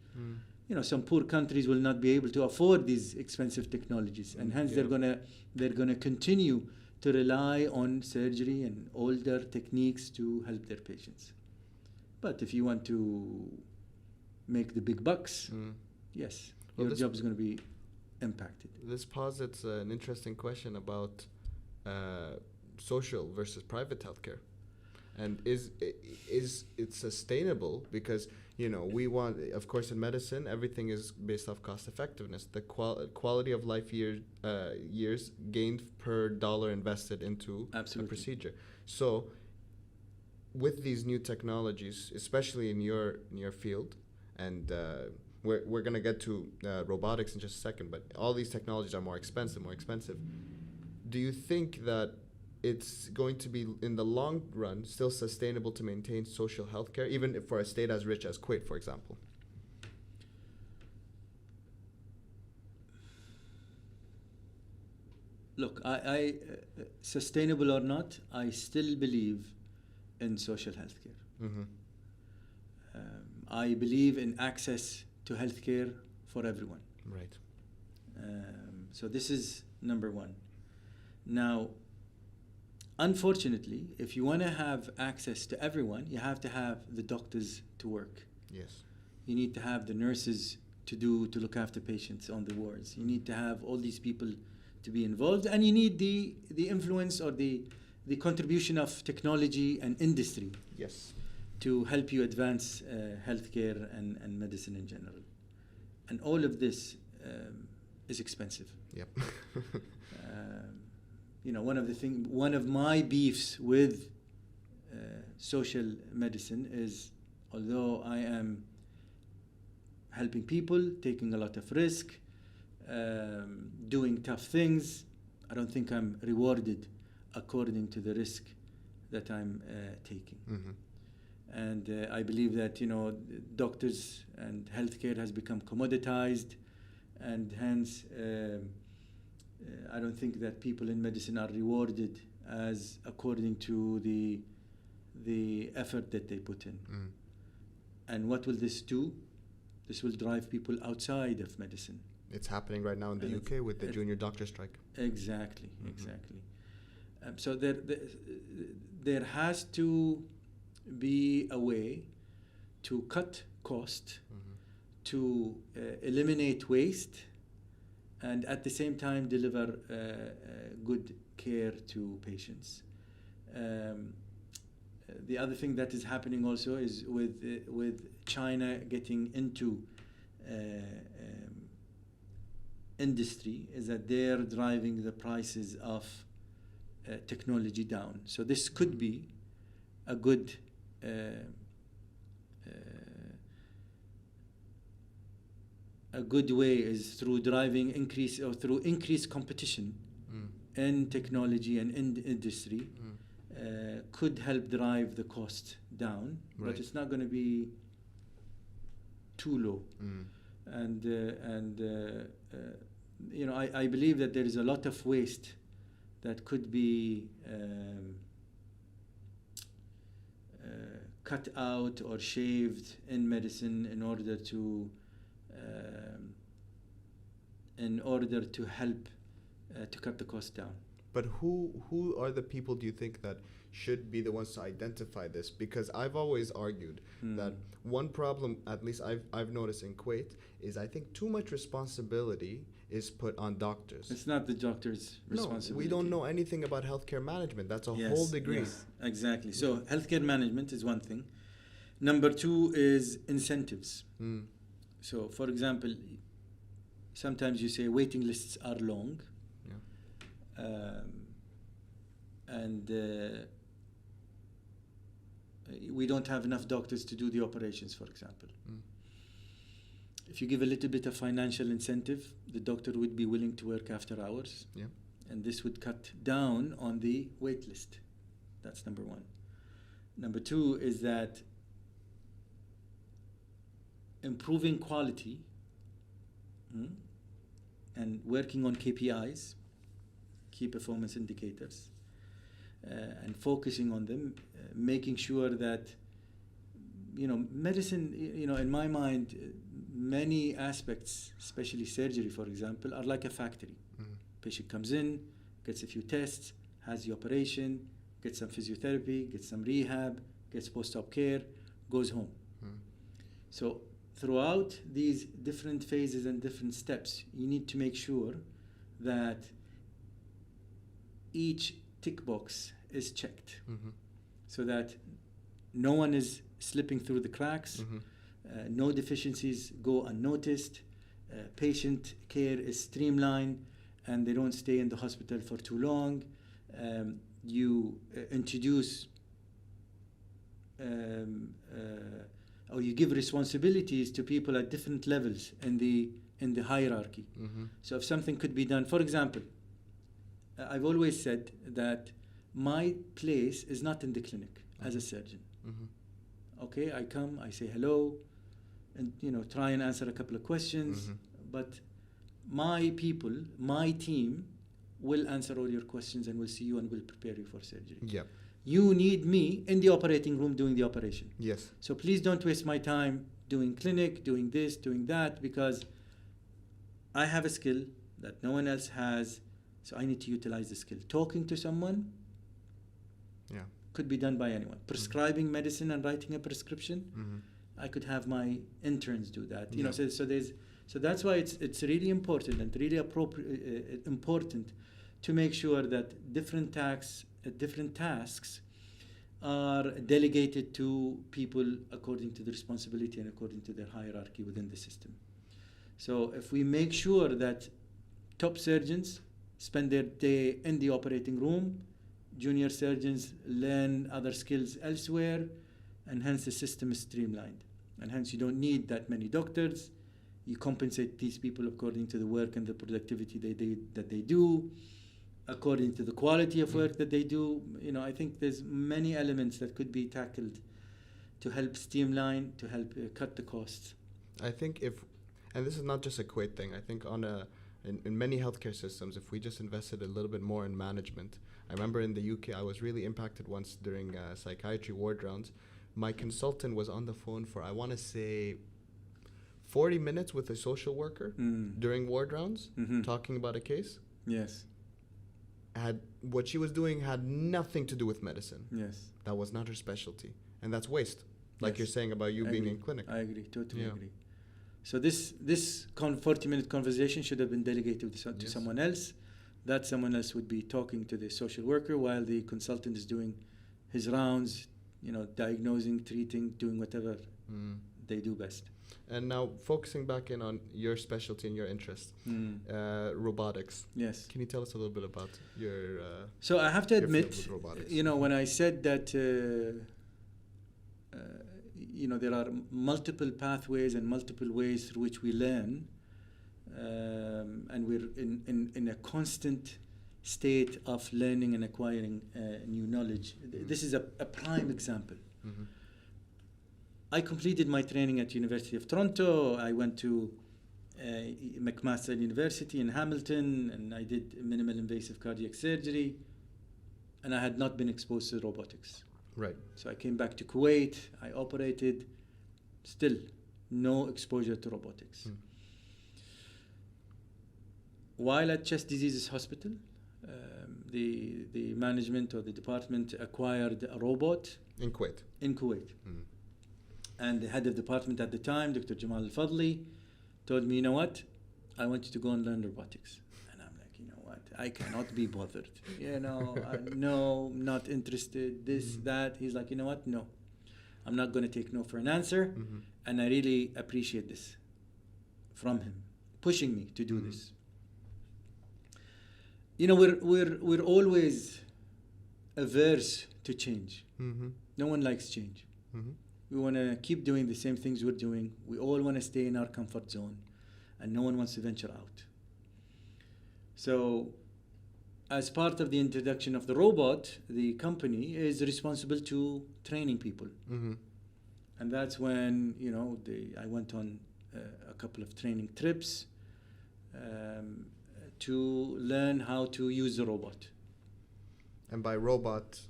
You know, some poor countries will not be able to afford these expensive technologies, and hence they're gonna continue to rely on surgery and older techniques to help their patients. But if you want to make the big bucks, yes, your job is going to be impacted. This posits an interesting question about social versus private healthcare, and is it sustainable? Because we want, of course, in medicine, everything is based off cost effectiveness. The quality of life years gained per dollar invested into a procedure. So, with these new technologies, especially in your field, and we're gonna get to robotics in just a second, but all these technologies are more expensive. Do you think that it's going to be, in the long run, still sustainable to maintain social health care, even if for a state as rich as Kuwait, for example? Look, I sustainable or not, I still believe in social health care. I believe in access to health care for everyone. Right. So this is number one. Now, unfortunately, if you want to have access to everyone, you have to have the doctors to work. Yes. You need to have the nurses to look after patients on the wards. You need to have all these people to be involved, and you need the influence or the contribution of technology and industry. Yes. To help you advance healthcare and medicine in general. And all of this is expensive. Yep. One of my beefs with social medicine is, although I am helping people, taking a lot of risk, doing tough things, I don't think I'm rewarded according to the risk that I'm taking. And I believe that doctors and healthcare has become commoditized, and hence I don't think that people in medicine are rewarded as according to the effort that they put in. And what will this do? This will drive people outside of medicine. It's happening right now in the UK with the junior doctor strike. Exactly. So there has to be a way to cut cost, to eliminate waste, and at the same time deliver good care to patients. The other thing that is happening also is with China getting into industry, is that they're driving the prices of technology down. So this could be a good way is through driving increased competition in technology and in the industry, could help drive the cost down, right. But it's not going to be too low. I believe that there is a lot of waste that could be cut out or shaved in medicine in order to help to cut the cost down. But who are the people do you think that should be the ones to identify this? Because I've always argued that one problem, at least I've noticed in Kuwait, is I think too much responsibility is put on doctors. It's not the doctor's responsibility. No, we don't know anything about healthcare management. That's a whole degree. Yes, exactly. So healthcare management is one thing. Number two is incentives. So, for example, sometimes you say waiting lists are long. And we don't have enough doctors to do the operations, for example. If you give a little bit of financial incentive, the doctor would be willing to work after hours. And this would cut down on the wait list. That's number one. Number two is that improving quality and working on KPIs, key performance indicators, and focusing on them, making sure that, medicine, in my mind, many aspects, especially surgery, for example, are like a factory. Patient comes in, gets a few tests, has the operation, gets some physiotherapy, gets some rehab, gets post-op care, goes home. So throughout these different phases and different steps, you need to make sure that each tick box is checked so that no one is slipping through the cracks, no deficiencies go unnoticed, patient care is streamlined, and they don't stay in the hospital for too long. You introduce or you give responsibilities to people at different levels in the hierarchy. So if something could be done, for example, I've always said that my place is not in the clinic as a surgeon. Okay, I come, I say hello, and try and answer a couple of questions, but my people, my team will answer all your questions and will see you and will prepare you for surgery. You need me in the operating room doing the operation. So please don't waste my time doing clinic, doing this, doing that, because I have a skill that no one else has. So I need to utilize the skill. Talking to someone could be done by anyone. Prescribing medicine and writing a prescription, I could have my interns do that. So that's why it's really important and really important to make sure that different tasks are delegated to people according to the responsibility and according to their hierarchy within the system. So if we make sure that top surgeons spend their day in the operating room, junior surgeons learn other skills elsewhere, and hence the system is streamlined. And hence you don't need that many doctors. You compensate these people according to the work and the productivity that they do, according to the quality of work that they do. I think there's many elements that could be tackled to help streamline, to help cut the costs. I think and this is not just a Kuwait thing, I think in many healthcare systems, if we just invested a little bit more in management. I remember in the UK, I was really impacted once during psychiatry ward rounds. My consultant was on the phone for, I want to say, 40 minutes with a social worker during ward rounds, talking about a case. What she was doing had nothing to do with medicine. That was not her specialty. And that's waste. Like you're saying about you being in clinic. I agree, totally agree. So this 40-minute conversation should have been delegated to someone else. That someone else would be talking to the social worker while the consultant is doing his rounds, diagnosing, treating, doing whatever they do best. And now focusing back in on your specialty and your interest, robotics. Can you tell us a little bit about your So I have to admit, when I said that there are multiple pathways and multiple ways through which we learn, and we're in a constant state of learning and acquiring new knowledge. This is a prime example. I completed my training at University of Toronto. I went to McMaster University in Hamilton, and I did minimal invasive cardiac surgery, and I had not been exposed to robotics. So I came back to Kuwait, I operated, still no exposure to robotics. While at Chest Diseases Hospital, the management or the department acquired a robot In Kuwait. in Kuwait. And the head of department at the time, Dr. Jamal Al-Fadli, told me, you know what, I want you to go and learn robotics. And I'm like, you know what, I cannot be bothered. No, not interested, this, that. He's like, you know what, no. I'm not going to take no for an answer. And I really appreciate this from him, pushing me to do this. We're always averse to change. No one likes change. We want to keep doing the same things we're doing. We all want to stay in our comfort zone, and no one wants to venture out. So, as part of the introduction of the robot, the company is responsible to training people. And that's when, I went on a couple of training trips to learn how to use the robot. And by robot,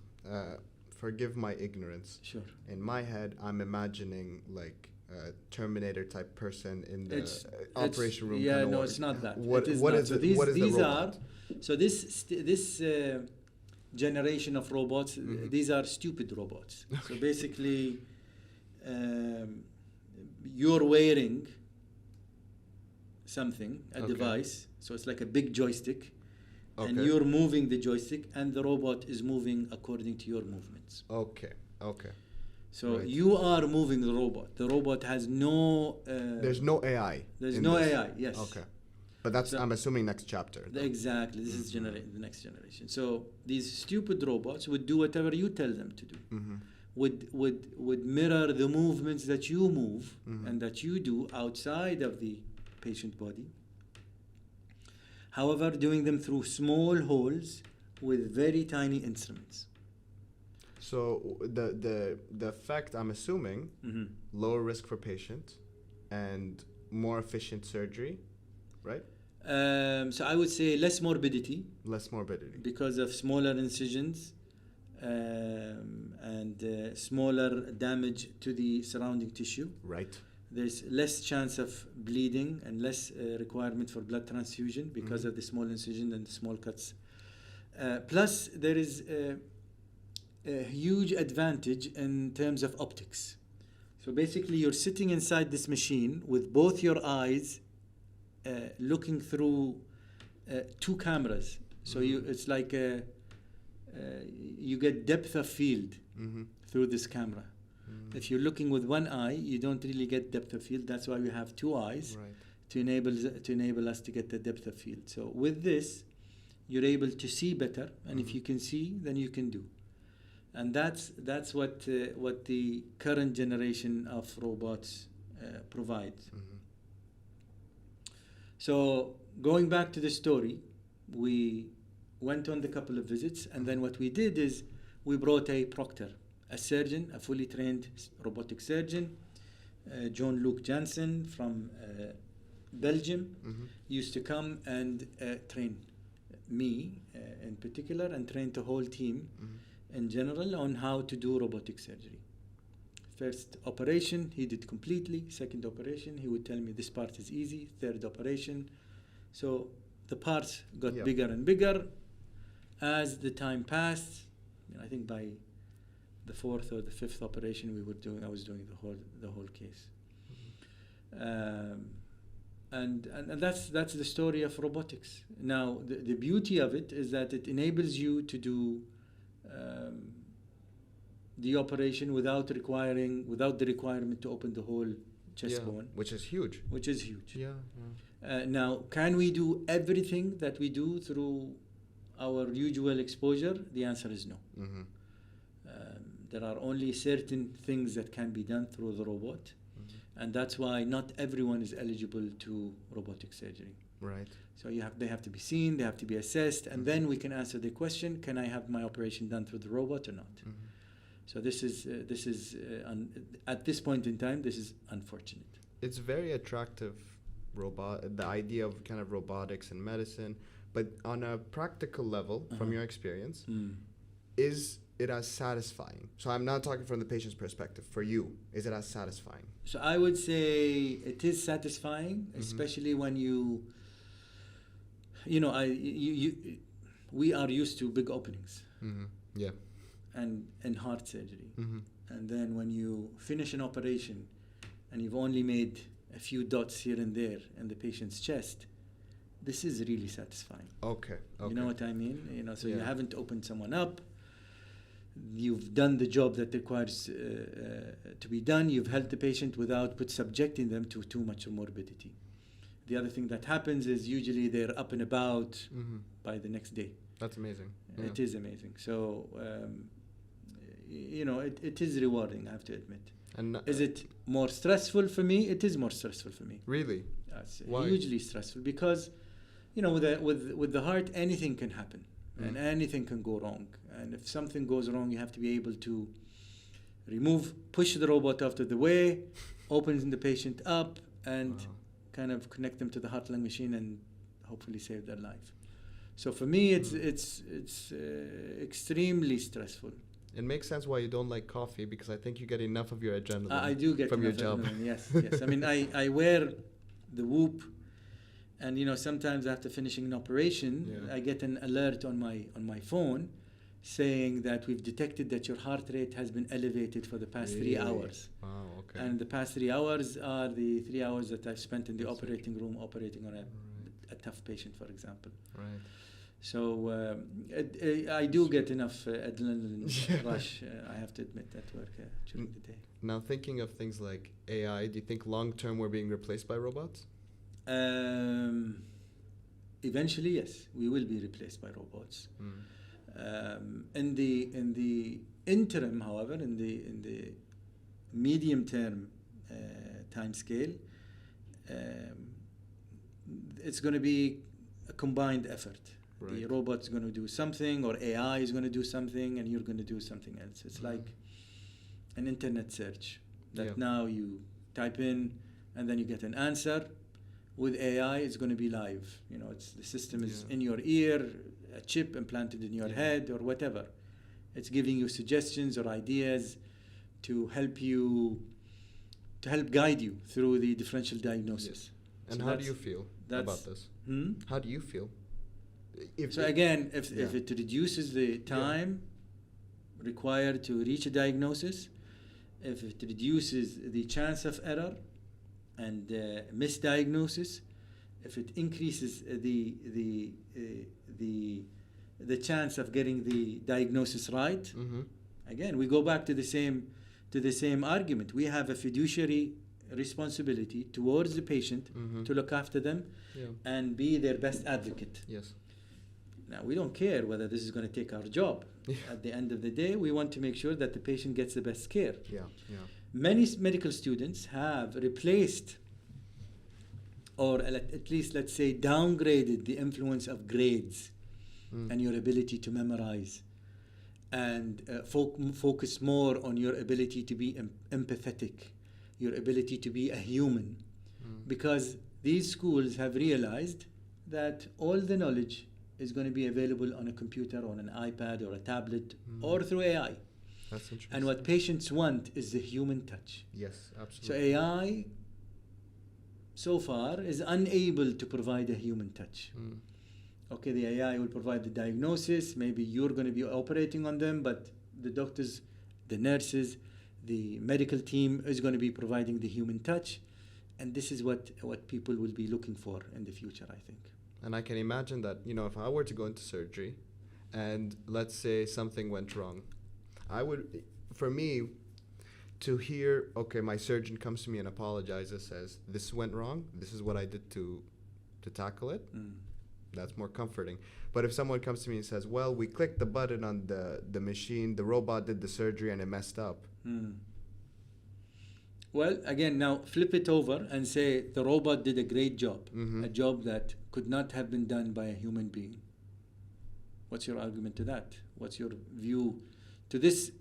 forgive my ignorance. Sure. In my head, I'm imagining like a Terminator type person in the operation room. Yeah, no, it's not that. What is the robot? This generation of robots, these are stupid robots. So basically, you're wearing something, a device. So it's like a big joystick. And you're moving the joystick, and the robot is moving according to your movements. Okay. So you are moving the robot. The robot has no... There's no AI. There's no AI, yes. Okay. But that's, I'm assuming, next chapter. Exactly. This is the next generation. So these stupid robots would do whatever you tell them to do. Would mirror the movements that you move and that you do outside of the patient body. However, doing them through small holes with very tiny instruments. So the effect, I'm assuming, lower risk for patient and more efficient surgery, right? So I would say less morbidity. Less morbidity. Because of smaller incisions and smaller damage to the surrounding tissue. Right. There's less chance of bleeding and less requirement for blood transfusion because of the small incision and the small cuts. Plus, there is a huge advantage in terms of optics. So basically, you're sitting inside this machine with both your eyes looking through two cameras. So it's like you get depth of field through this camera. If you're looking with one eye, you don't really get depth of field. That's why we have two eyes to enable us to get the depth of field. So with this, you're able to see better, and if you can see, then you can do. And that's what the current generation of robots provides. So going back to the story, we went on the couple of visits, and then what we did is we brought a proctor, a surgeon, a fully trained robotic surgeon, Jean-Luc Janssen from Belgium, used to come and train me in particular, and train the whole team in general on how to do robotic surgery. First operation, he did completely. Second operation, he would tell me this part is easy. Third operation. So the parts got bigger and bigger as the time passed. I think by the fourth or the fifth operation I was doing the whole case. And that's the story of robotics. Now the beauty of it is that it enables you to do the operation without the requirement to open the whole chest bone, which is huge. Now, can we do everything that we do through our usual exposure? The answer is no. There are only certain things that can be done through the robot, and that's why not everyone is eligible to robotic surgery. Right. So they have to be seen, they have to be assessed, and then we can answer the question: can I have my operation done through the robot or not? So this is at this point in time, this is unfortunate. It's very attractive, the idea of kind of robotics in medicine, but on a practical level, from your experience, is it as satisfying? So I'm not talking from the patient's perspective. For you, is it as satisfying? So I would say it is satisfying, especially when we are used to big openings Yeah. and heart surgery. Mm-hmm. And then when you finish an operation and you've only made a few dots here and there in the patient's chest, this is really satisfying. Okay. You know what I mean? You know, so you Yeah. haven't opened someone up. You've done the job that requires to be done. You've helped the patient without subjecting them to too much morbidity. The other thing that happens is usually they're up and about by the next day. That's amazing. It is amazing. So, you know, it is rewarding, I have to admit. And Is it more stressful for me? It is more stressful for me. really? It's Why? hugely stressful because, you know, with the heart, anything can happen and anything can go wrong. And if something goes wrong, you have to be able to push the robot out of the way, open the patient up, and kind of connect them to the heart-lung machine and hopefully save their life. So for me, it's extremely stressful. It makes sense why you don't like coffee, because I think you get enough of your adrenaline I do get from your enough job. adrenaline, yes, yes. I mean, I wear the Whoop, and you know, sometimes after finishing an operation, I get an alert on my phone saying that we've detected that your heart rate has been elevated for the past 3 hours. Wow, okay. And the past 3 hours are the 3 hours that I've spent in the operating room operating on a tough patient, for example. Right. So I do get enough adrenaline rush, I have to admit, at work during the day. Now, thinking of things like AI, do you think long-term we're being replaced by robots? Eventually, yes, we will be replaced by robots. In the interim, however, in the medium-term time scale, it's going to be a combined effort. Right. The robot's going to do something, or AI is going to do something, and you're going to do something else. It's like an internet search that now you type in, and then you get an answer. With AI, it's going to be live. You know, the system is in your ear, a chip implanted in your head, or whatever. It's giving you suggestions or ideas to help guide you through the differential diagnosis. And So how do you feel about this? How do you feel? If it reduces the time required to reach a diagnosis, if it reduces the chance of error and misdiagnosis, if it increases the chance of getting the diagnosis right, again we go back to the same argument. We have a fiduciary responsibility towards the patient to look after them and be their best advocate. Yes. Now, we don't care whether this is going to take our job. At the end of the day, we want to make sure that the patient gets the best care. Many medical students have replaced, or at least, let's say, downgraded the influence of grades and your ability to memorize, and focus more on your ability to be empathetic, your ability to be a human. Because these schools have realized that all the knowledge is going to be available on a computer, on an iPad or a tablet, or through AI. That's interesting. And what patients want is the human touch. Yes, absolutely. So AI, so far, is unable to provide a human touch. Okay, the AI will provide the diagnosis, maybe you're going to be operating on them, but the doctors, the nurses, the medical team is going to be providing the human touch. And this is what people will be looking for in the future, I think. And I can imagine that, you know, if I were to go into surgery and let's say something went wrong, for me, to hear, okay, my surgeon comes to me and apologizes, says, this went wrong, this is what I did to tackle it, that's more comforting. But if someone comes to me and says, well, we clicked the button on the machine, the robot did the surgery and it messed up. Well, again, now flip it over and say the robot did a great job, a job that could not have been done by a human being. What's your argument to that? What's your view to this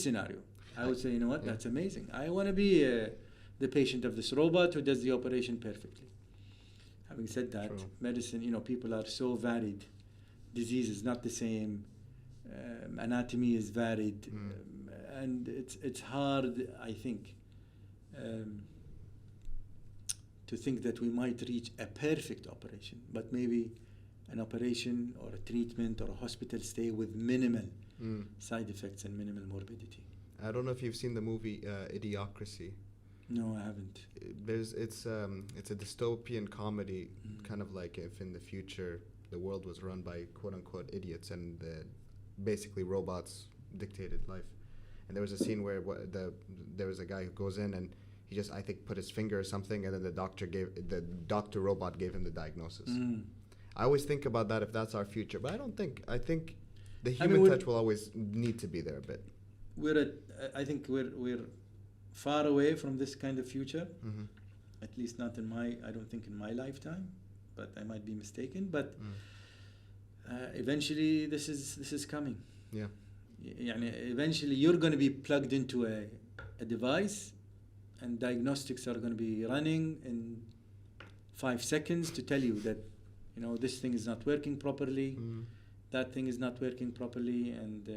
scenario? I would say, you know what, that's amazing. I want to be the patient of this robot who does the operation perfectly. Having said that, medicine, you know, people are so varied. Disease is not the same. Anatomy is varied. And it's hard, I think, to think that we might reach a perfect operation, but maybe an operation or a treatment or a hospital stay with minimal side effects and minimal morbidity. I don't know if you've seen the movie Idiocracy. No, I haven't. It's a dystopian comedy, kind of like if in the future the world was run by quote unquote idiots and basically robots dictated life. And there was a scene where there was a guy who goes in and he just, I think, put his finger or something, and then the doctor robot gave him the diagnosis. I always think about that if that's our future, but I think the human touch will always need to be there a bit. I think we're far away from this kind of future. At least not I don't think in my lifetime, but I might be mistaken. But eventually this is coming. Yeah. Eventually you're going to be plugged into a device, and diagnostics are going to be running in 5 seconds to tell you that, this thing is not working properly, that thing is not working properly, and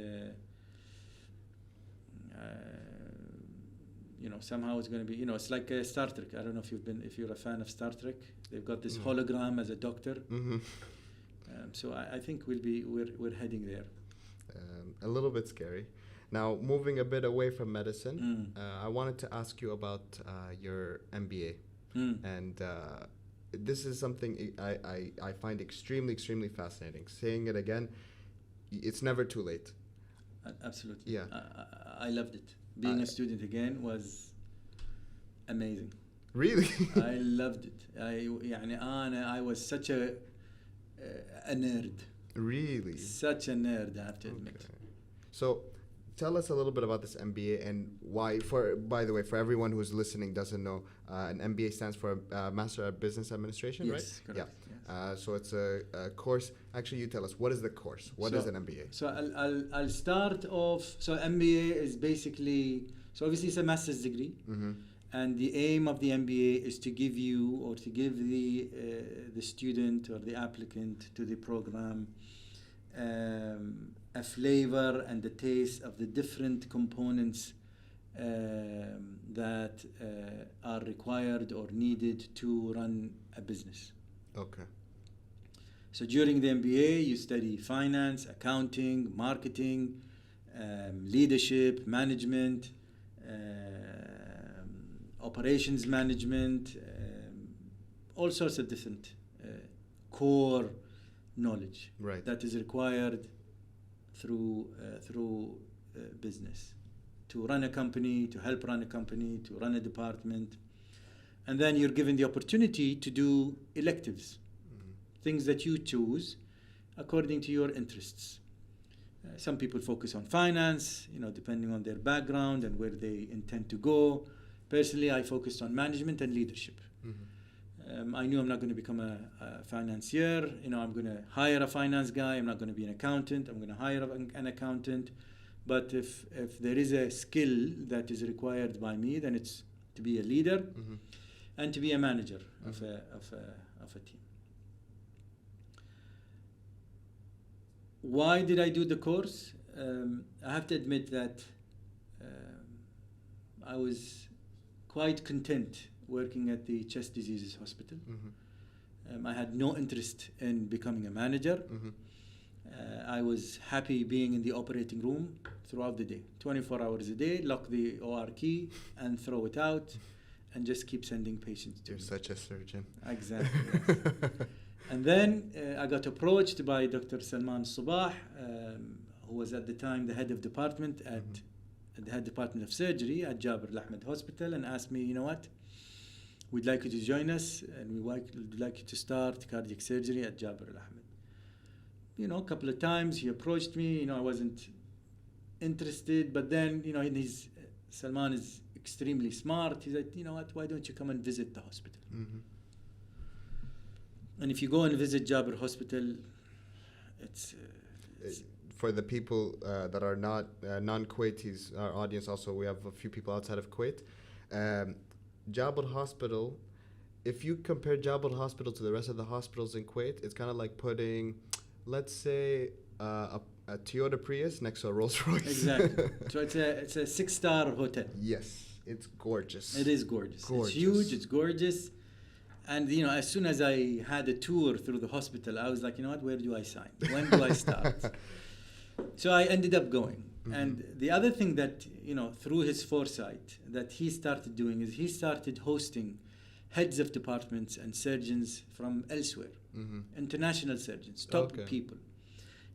somehow it's going to be, it's like Star Trek. I don't know if you're a fan of Star Trek. They've got this hologram as a doctor. So I think we're heading there. A little bit scary. Now, moving a bit away from medicine, I wanted to ask you about your MBA. And this is something I find extremely, extremely fascinating. Saying it again, it's never too late. Absolutely. Yeah. I loved it. Being a student again was amazing. Really? I loved it. I was such a nerd. Really? Such a nerd, I have to admit. So, tell us a little bit about this MBA and why. By the way, for everyone who's listening doesn't know, an MBA stands for Master of Business Administration, right? Yes, correct. Yeah. Yes. So it's a course. Actually, you tell us, what is the course? What is an MBA? So I'll start off. So MBA is basically, so obviously it's a master's degree. And the aim of the MBA is to give you, or to give the student or the applicant to the program a flavor and a taste of the different components that are required or needed to run a business. Okay. So during the MBA, you study finance, accounting, marketing, leadership, management, operations management, all sorts of different core knowledge that is required through business, to run a company, to help run a company, to run a department. And then you're given the opportunity to do electives, things that you choose according to your interests. Some people focus on finance, depending on their background and where they intend to go. Personally, I focused on management and leadership. I knew I'm not going to become a financier. I'm going to hire a finance guy. I'm not going to be an accountant. I'm going to hire an accountant. But if there is a skill that is required by me, then it's to be a leader and to be a manager of a team. Why did I do the course? I have to admit that I was quite content working at the Chest Diseases Hospital. I had no interest in becoming a manager. I was happy being in the operating room throughout the day, 24 hours a day, lock the OR key and throw it out and just keep sending patients to me. You're such a surgeon. Exactly, yes. And then I got approached by Dr. Salman Subah, who was at the time the head of department at the head department of surgery at Jabir Al-Ahmed Hospital, and asked me, you know what, we'd like you to join us and we'd like you to start cardiac surgery at Jabir Al-Ahmed. A couple of times he approached me, I wasn't interested, but then, Salman is extremely smart. He said, you know what, why don't you come and visit the hospital? And if you go and visit Jabir Hospital, it's for the people that are not non-Kuwaitis, our audience also, we have a few people outside of Kuwait. Jabir Hospital, if you compare Jabir Hospital to the rest of the hospitals in Kuwait, it's kind of like putting, let's say, a Toyota Prius next to a Rolls Royce. Exactly. So it's a 6-star hotel. Yes, it's gorgeous. It is gorgeous. It's huge. It's gorgeous. And as soon as I had a tour through the hospital, I was like, what? Where do I sign? When do I start? So I ended up going. And the other thing that through his foresight that he started doing is he started hosting heads of departments and surgeons from elsewhere, international surgeons, top people.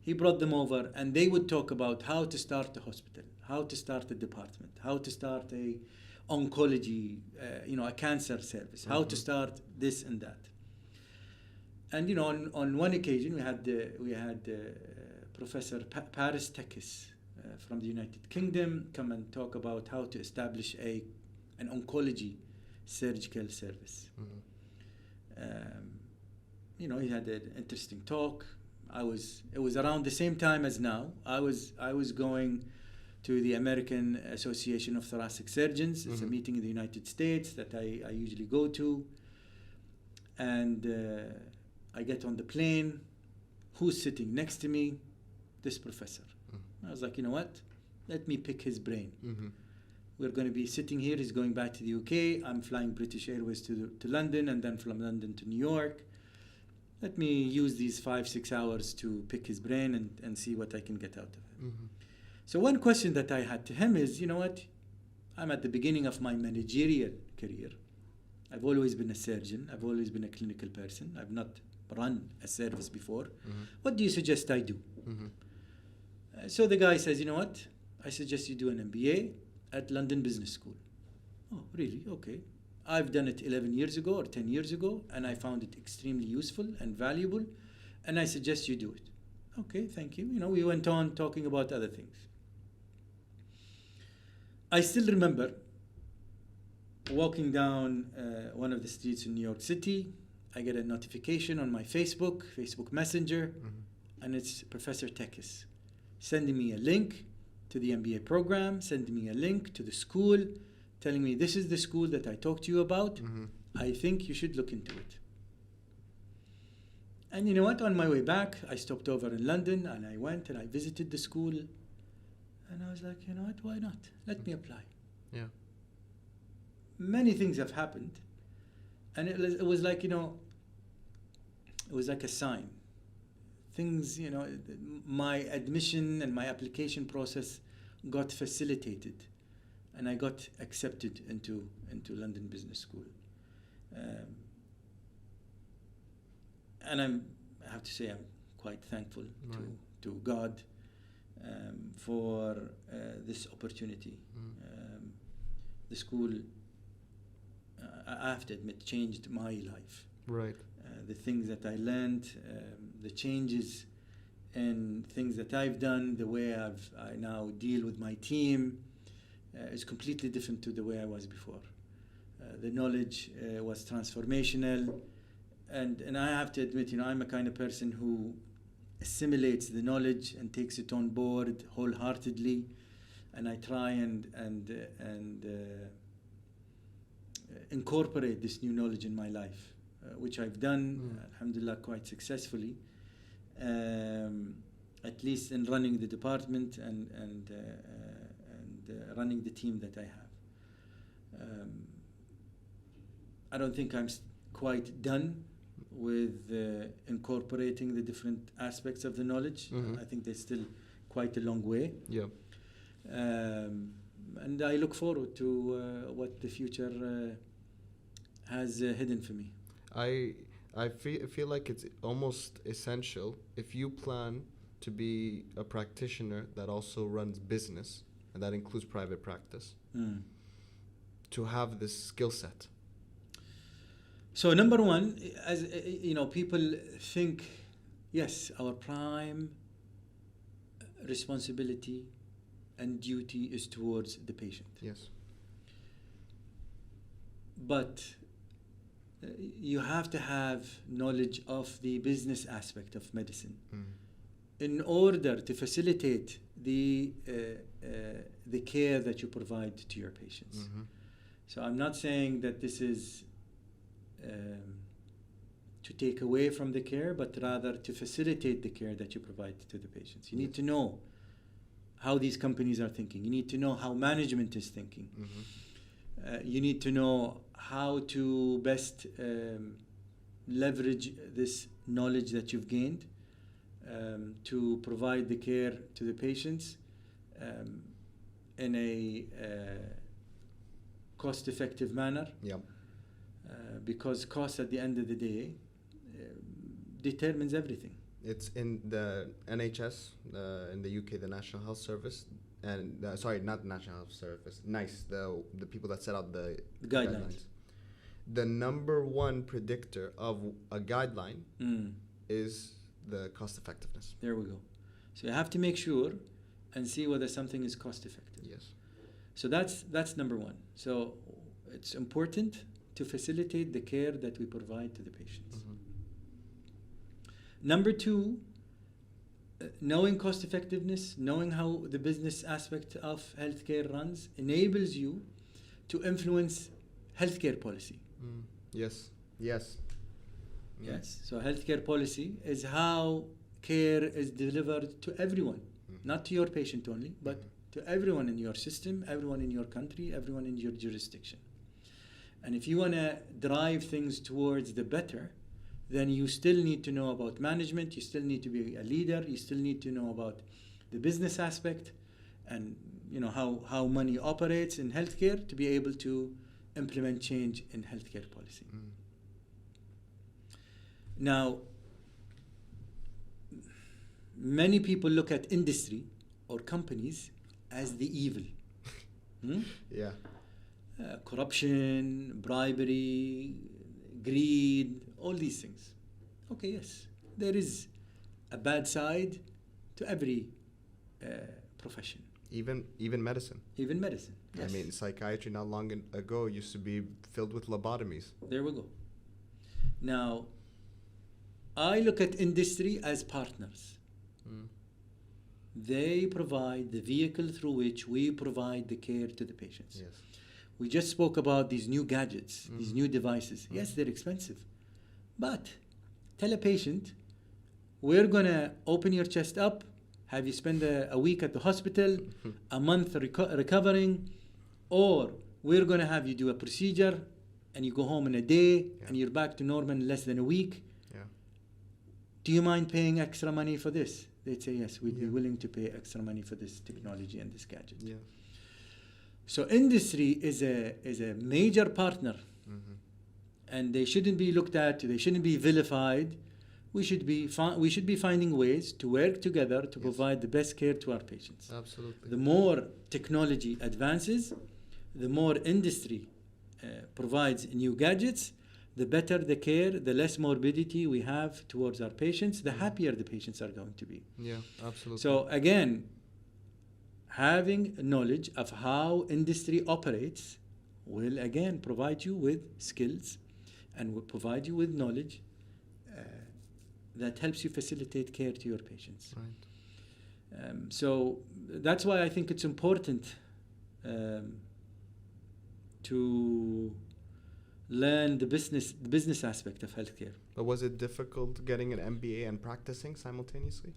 He brought them over, and they would talk about how to start a hospital, how to start a department, how to start a oncology, a cancer service, how to start this and that. And on one occasion we had Professor Paris Tekis from the United Kingdom come and talk about how to establish an oncology surgical service. He had an interesting talk. It was around the same time as now. I was going to the American Association of Thoracic Surgeons. It's a meeting in the United States that I usually go to. And I get on the plane. Who's sitting next to me? This professor. I was like, what? Let me pick his brain. We're going to be sitting here. He's going back to the UK. I'm flying British Airways to London, and then from London to New York. Let me use these 5-6 hours to pick his brain and see what I can get out of him. So one question that I had to him is, I'm at the beginning of my managerial career. I've always been a surgeon. I've always been a clinical person. I've not run a service before. What do you suggest I do? So the guy says, I suggest you do an MBA at London Business School. Oh, really? Okay. I've done it 11 years ago or 10 years ago, and I found it extremely useful and valuable, and I suggest you do it. Okay, thank you. We went on talking about other things. I still remember walking down one of the streets in New York City. I get a notification on my Facebook Messenger, and it's Professor Tekis sending me a link to the MBA program, sending me a link to the school, telling me this is the school that I talked to you about. I think you should look into it. And you know what? On my way back, I stopped over in London, and I went and I visited the school. And I was like, why not? Let me apply. Yeah. Many things have happened. And it was like, it was like a sign. Things, my admission and my application process got facilitated. And I got accepted into London Business School. And I have to say I'm quite thankful to God for this opportunity. The school, I have to admit, changed my life. Right. The things that I learned, the changes in things that I've done, the way I now deal with my team, is completely different to the way I was before. The knowledge was transformational, and I have to admit, I'm a kind of person who assimilates the knowledge and takes it on board wholeheartedly, and I try and incorporate this new knowledge in my life, which I've done, alhamdulillah, quite successfully, at least in running the department and running the team that I have. I don't think I'm quite done with incorporating the different aspects of the knowledge. I think there's still quite a long way. Yeah. And I look forward to what the future has hidden for me. I feel like it's almost essential if you plan to be a practitioner that also runs business, and that includes private practice, to have this skill set. So number one, as people think, yes, our prime responsibility and duty is towards the patient. Yes. But you have to have knowledge of the business aspect of medicine in order to facilitate the care that you provide to your patients. So I'm not saying that this is to take away from the care, but rather to facilitate the care that you provide to the patients. You need to know how these companies are thinking. You need to know how management is thinking. You need to know how to best leverage this knowledge that you've gained to provide the care to the patients in a cost-effective manner. Yep. Because cost at the end of the day determines everything. It's in the NHS, in the UK, the National Health Service, and sorry, not the National Health Service, NICE, the people that set out the guidelines. The number one predictor of a guideline is the cost effectiveness. There we go. So you have to make sure and see whether something is cost effective. Yes. So that's number one. So it's important to facilitate the care that we provide to the patients. Number two, knowing cost effectiveness, knowing how the business aspect of healthcare runs, enables you to influence healthcare policy. Yes. Yes. Yes. So healthcare policy is how care is delivered to everyone, not to your patient only, but to everyone in your system, everyone in your country, everyone in your jurisdiction. And if you want to drive things towards the better, then you still need to know about management, you still need to be a leader, you still need to know about the business aspect and how money operates in healthcare to be able to implement change in healthcare policy. Now, many people look at industry or companies as the evil. Yeah. Corruption, bribery, greed, all these things. Okay, yes, there is a bad side to every profession. Even medicine. Even medicine. Yes. I mean, psychiatry not long ago used to be filled with lobotomies. There we go. Now, I look at industry as partners. They provide the vehicle through which we provide the care to the patients. Yes. We just spoke about these new gadgets, these new devices. Yes, they're expensive. But tell a patient, we're going to open your chest up, have you spend a week at the hospital, a month recovering, or we're going to have you do a procedure and you go home in a day and you're back to normal in less than a week. Yeah. Do you mind paying extra money for this? They'd say, yes, we'd be willing to pay extra money for this technology and this gadget. Yeah. So industry is a major partner, and they shouldn't be looked at. They shouldn't be vilified. We should be finding ways to work together to provide the best care to our patients. Absolutely. The more technology advances, the more industry provides new gadgets, the better the care, the less morbidity we have towards our patients, the happier the patients are going to be. Yeah, absolutely. So again, having knowledge of how industry operates will again provide you with skills and will provide you with knowledge that helps you facilitate care to your patients. Right. So that's why I think it's important to learn the business aspect of healthcare. But was it difficult getting an MBA and practicing simultaneously?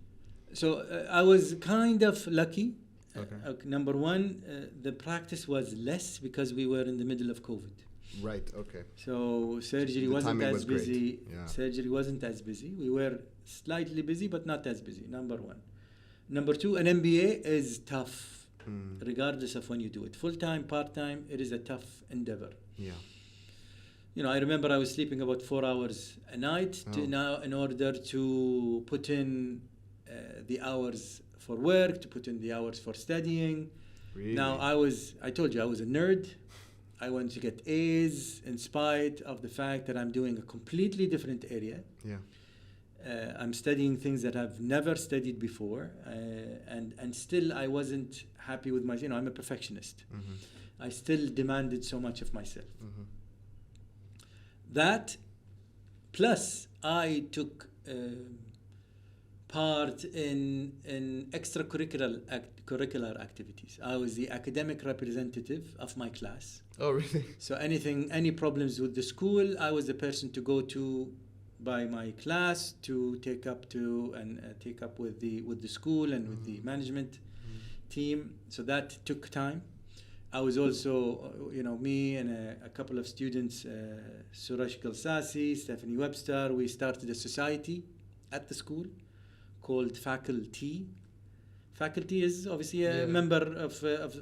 So I was kind of lucky. Okay. Number one, the practice was less because we were in the middle of COVID. Right, okay. So surgery wasn't as busy. Surgery wasn't as busy. We were slightly busy, but not as busy, number one. Number two, an MBA is tough, regardless of when you do it. Full-time, part-time, it is a tough endeavor. Yeah. I remember I was sleeping about 4 hours a night in order to put in the hours for work, to put in the hours for studying. Really? Now, I told you, I was a nerd. I wanted to get A's in spite of the fact that I'm doing a completely different area. Yeah. I'm studying things that I've never studied before. And still I wasn't happy with myself. I'm a perfectionist. I still demanded so much of myself. That, plus I took part in extracurricular activities. I was the academic representative of my class. Oh, really? So any problems with the school, I was the person to go to by my class to take up with the school and with the management team. So that took time. I was also, me and a couple of students, Suraj Galsasi, Stephanie Webster, we started a society at the school called Faculty. Faculty is obviously a member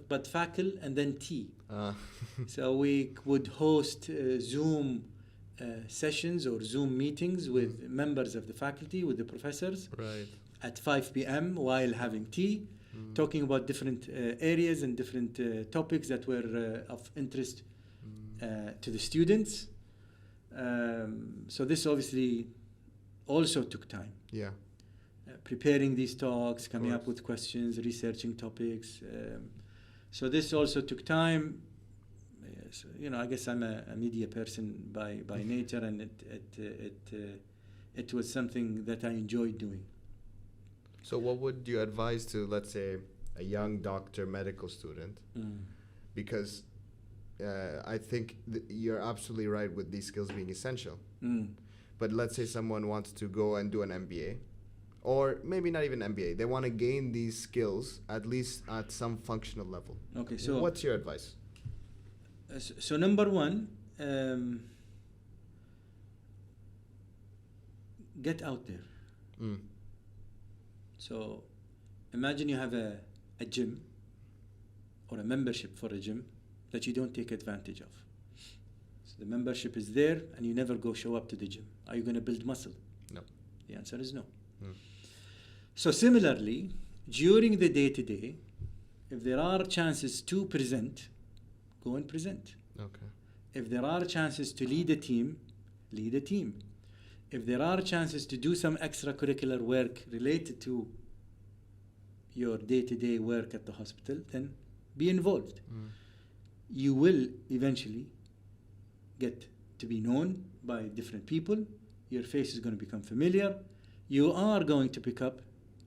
but Faculty and then T. So we would host Zoom sessions or Zoom meetings with members of the faculty, with the professors, at 5 p.m. while having tea, talking about different areas and different topics that were of interest to the students. So this obviously also took time. Yeah. Preparing these talks, coming up with questions, researching topics. So this also took time. So, I guess I'm a media person by nature, and it was something that I enjoyed doing. So what would you advise to, let's say, a young doctor, medical student? Because I think you're absolutely right with these skills being essential. But let's say someone wants to go and do an MBA, or maybe not even MBA. They want to gain these skills at least at some functional level. Okay, so what's your advice? So number one, get out there. So imagine you have a gym or a membership for a gym that you don't take advantage of. So the membership is there and you never show up to the gym. Are you going to build muscle? No. The answer is no. So similarly, during the day-to-day, if there are chances to present, go and present. Okay. If there are chances to lead a team, lead a team. If there are chances to do some extracurricular work related to your day-to-day work at the hospital, then be involved. You will eventually get to be known by different people. Your face is going to become familiar. You are going to pick up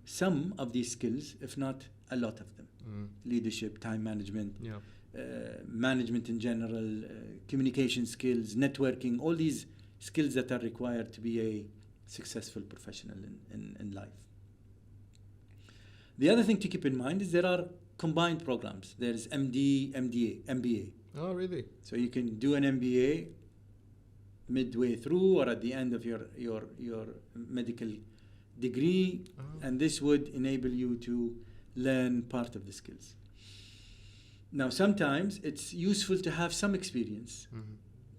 some of these skills, if not a lot of them. Leadership, time management, management in general, communication skills, networking, all these skills that are required to be a successful professional in life. The other thing to keep in mind is there are combined programs. There's MD, MDA, MBA. Oh, really? So you can do an MBA midway through or at the end of your medical degree, and this would enable you to learn part of the skills. Now, sometimes it's useful to have some experience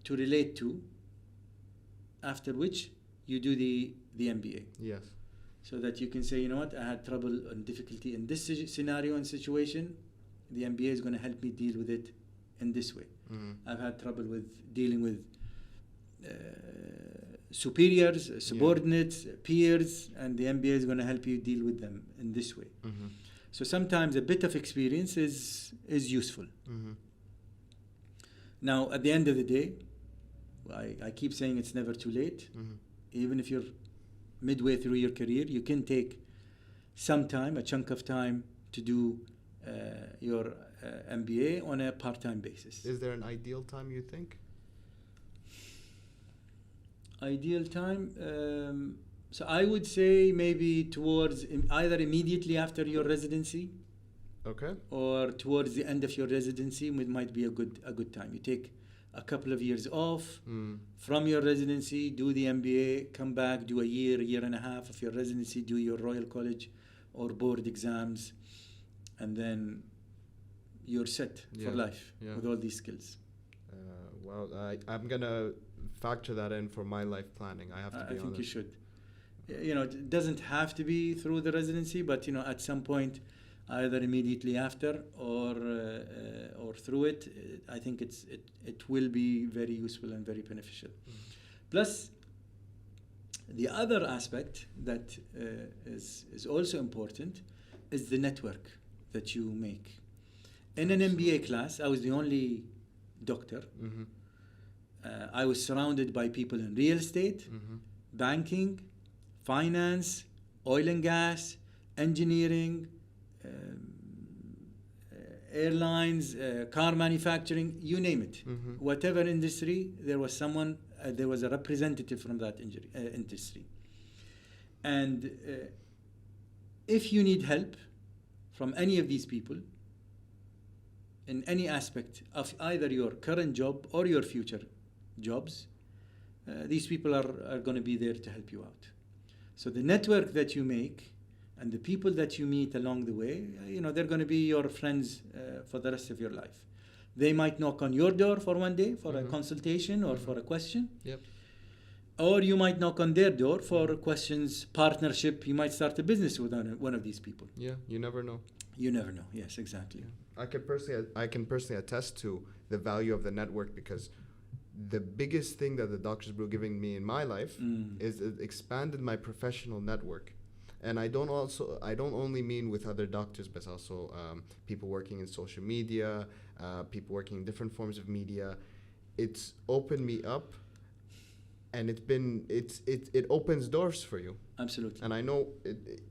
to relate to, after which you do the MBA. Yes. So that you can say, you know what, I had trouble and difficulty in this scenario and situation. The MBA is going to help me deal with it in this way. I've had trouble with dealing with superiors, subordinates, peers, and the MBA is going to help you deal with them in this way. So sometimes a bit of experience is useful. Now, at the end of the day, I keep saying it's never too late. Even if you're midway through your career, you can take some time, a chunk of time, to do your MBA on a part-time basis. Is there an ideal time, you think? Ideal time? So I would say maybe towards either immediately after your residency, or towards the end of your residency, it might be a good time. You take a couple of years off from your residency, do the MBA, come back, do a year and a half of your residency, do your Royal College or board exams, and then you're set for life with all these skills. Well, I'm going to factor that in for my life planning. I have to be honest. I think you should. It doesn't have to be through the residency, but at some point, either immediately after or through it, I think it will be very useful and very beneficial. Plus, the other aspect that is also important is the network that you make. In an MBA class, I was the only doctor. I was surrounded by people in real estate, banking, finance, oil and gas, engineering, airlines, car manufacturing, you name it. Whatever industry, there was a representative from that industry. And if you need help from any of these people, in any aspect of either your current job or your future jobs, these people are going to be there to help you out. So the network that you make and the people that you meet along the way, they're going to be your friends for the rest of your life. They might knock on your door for one day for a consultation or for a question. Yep. Or you might knock on their door for questions, partnership. You might start a business with one of these people. Yeah, you never know. You never know. Yes, exactly. Yeah. I can personally attest to the value of the network, because the biggest thing that the Doctor's Brew giving me in my life is it expanded my professional network. And I don't only mean with other doctors, but also people working in social media, people working in different forms of media. It's opened me up, and it opens doors for you. Absolutely. And I know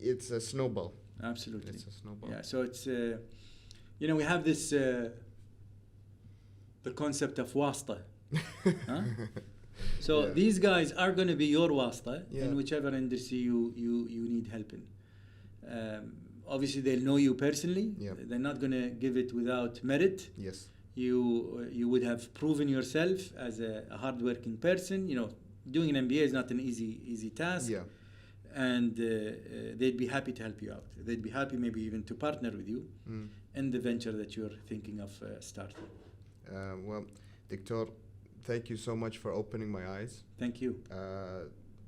it's a snowball. Absolutely. It's a snowball. Yeah. So it's we have this the concept of wasta. Huh? So these guys are going to be your wasta in whichever industry you need help in. Obviously, they'll know you personally. Yep. They're not going to give it without merit. Yes. You would have proven yourself as a hardworking person. Doing an MBA is not an easy task. Yeah. And they'd be happy to help you out. They'd be happy maybe even to partner with you in the venture that you're thinking of starting. Well, Dictor, thank you so much for opening my eyes. Thank you.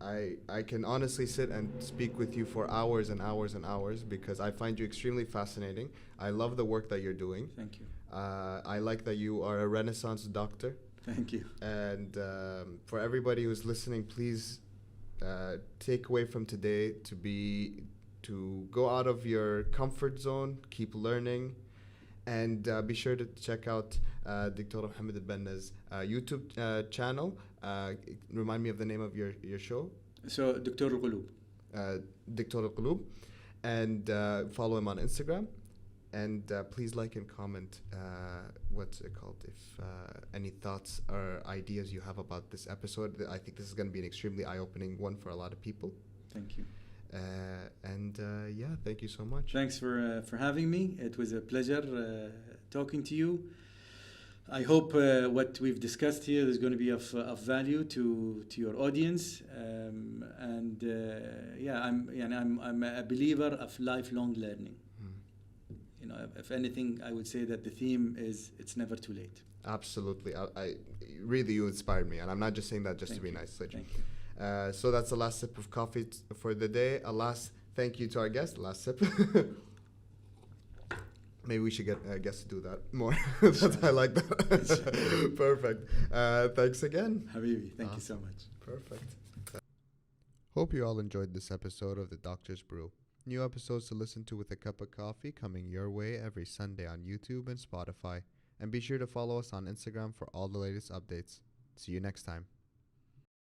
I can honestly sit and speak with you for hours and hours and hours, because I find you extremely fascinating. I love the work that you're doing. Thank you. I like that you are a Renaissance doctor. Thank you. And for everybody who's listening, please take away from today to go out of your comfort zone, keep learning, and be sure to check out Dr. Mohammad Albanna's YouTube channel. Remind me of the name of your show. So, Dr. Al-Qulub. Dr. Al-Qulub. And follow him on Instagram. And please like and comment what's it called, if any thoughts or ideas you have about this episode. I think this is going to be an extremely eye-opening one for a lot of people. Thank you. Thank you so much. Thanks for having me. It was a pleasure talking to you. I hope what we've discussed here is going to be of value to your audience. I'm a believer of lifelong learning. If anything, I would say that the theme is it's never too late. Absolutely. I really, you inspired me, and I'm not just saying that just to be nice. Thank you. So that's the last sip of coffee for the day. A last thank you to our guest. Last sip. Maybe we should get guests to do that more. I like that. Perfect. Thanks again. Habibi, thank you so much. Perfect. Hope you all enjoyed this episode of The Doctor's Brew. New episodes to listen to with a cup of coffee coming your way every Sunday on YouTube and Spotify. And be sure to follow us on Instagram for all the latest updates. See you next time.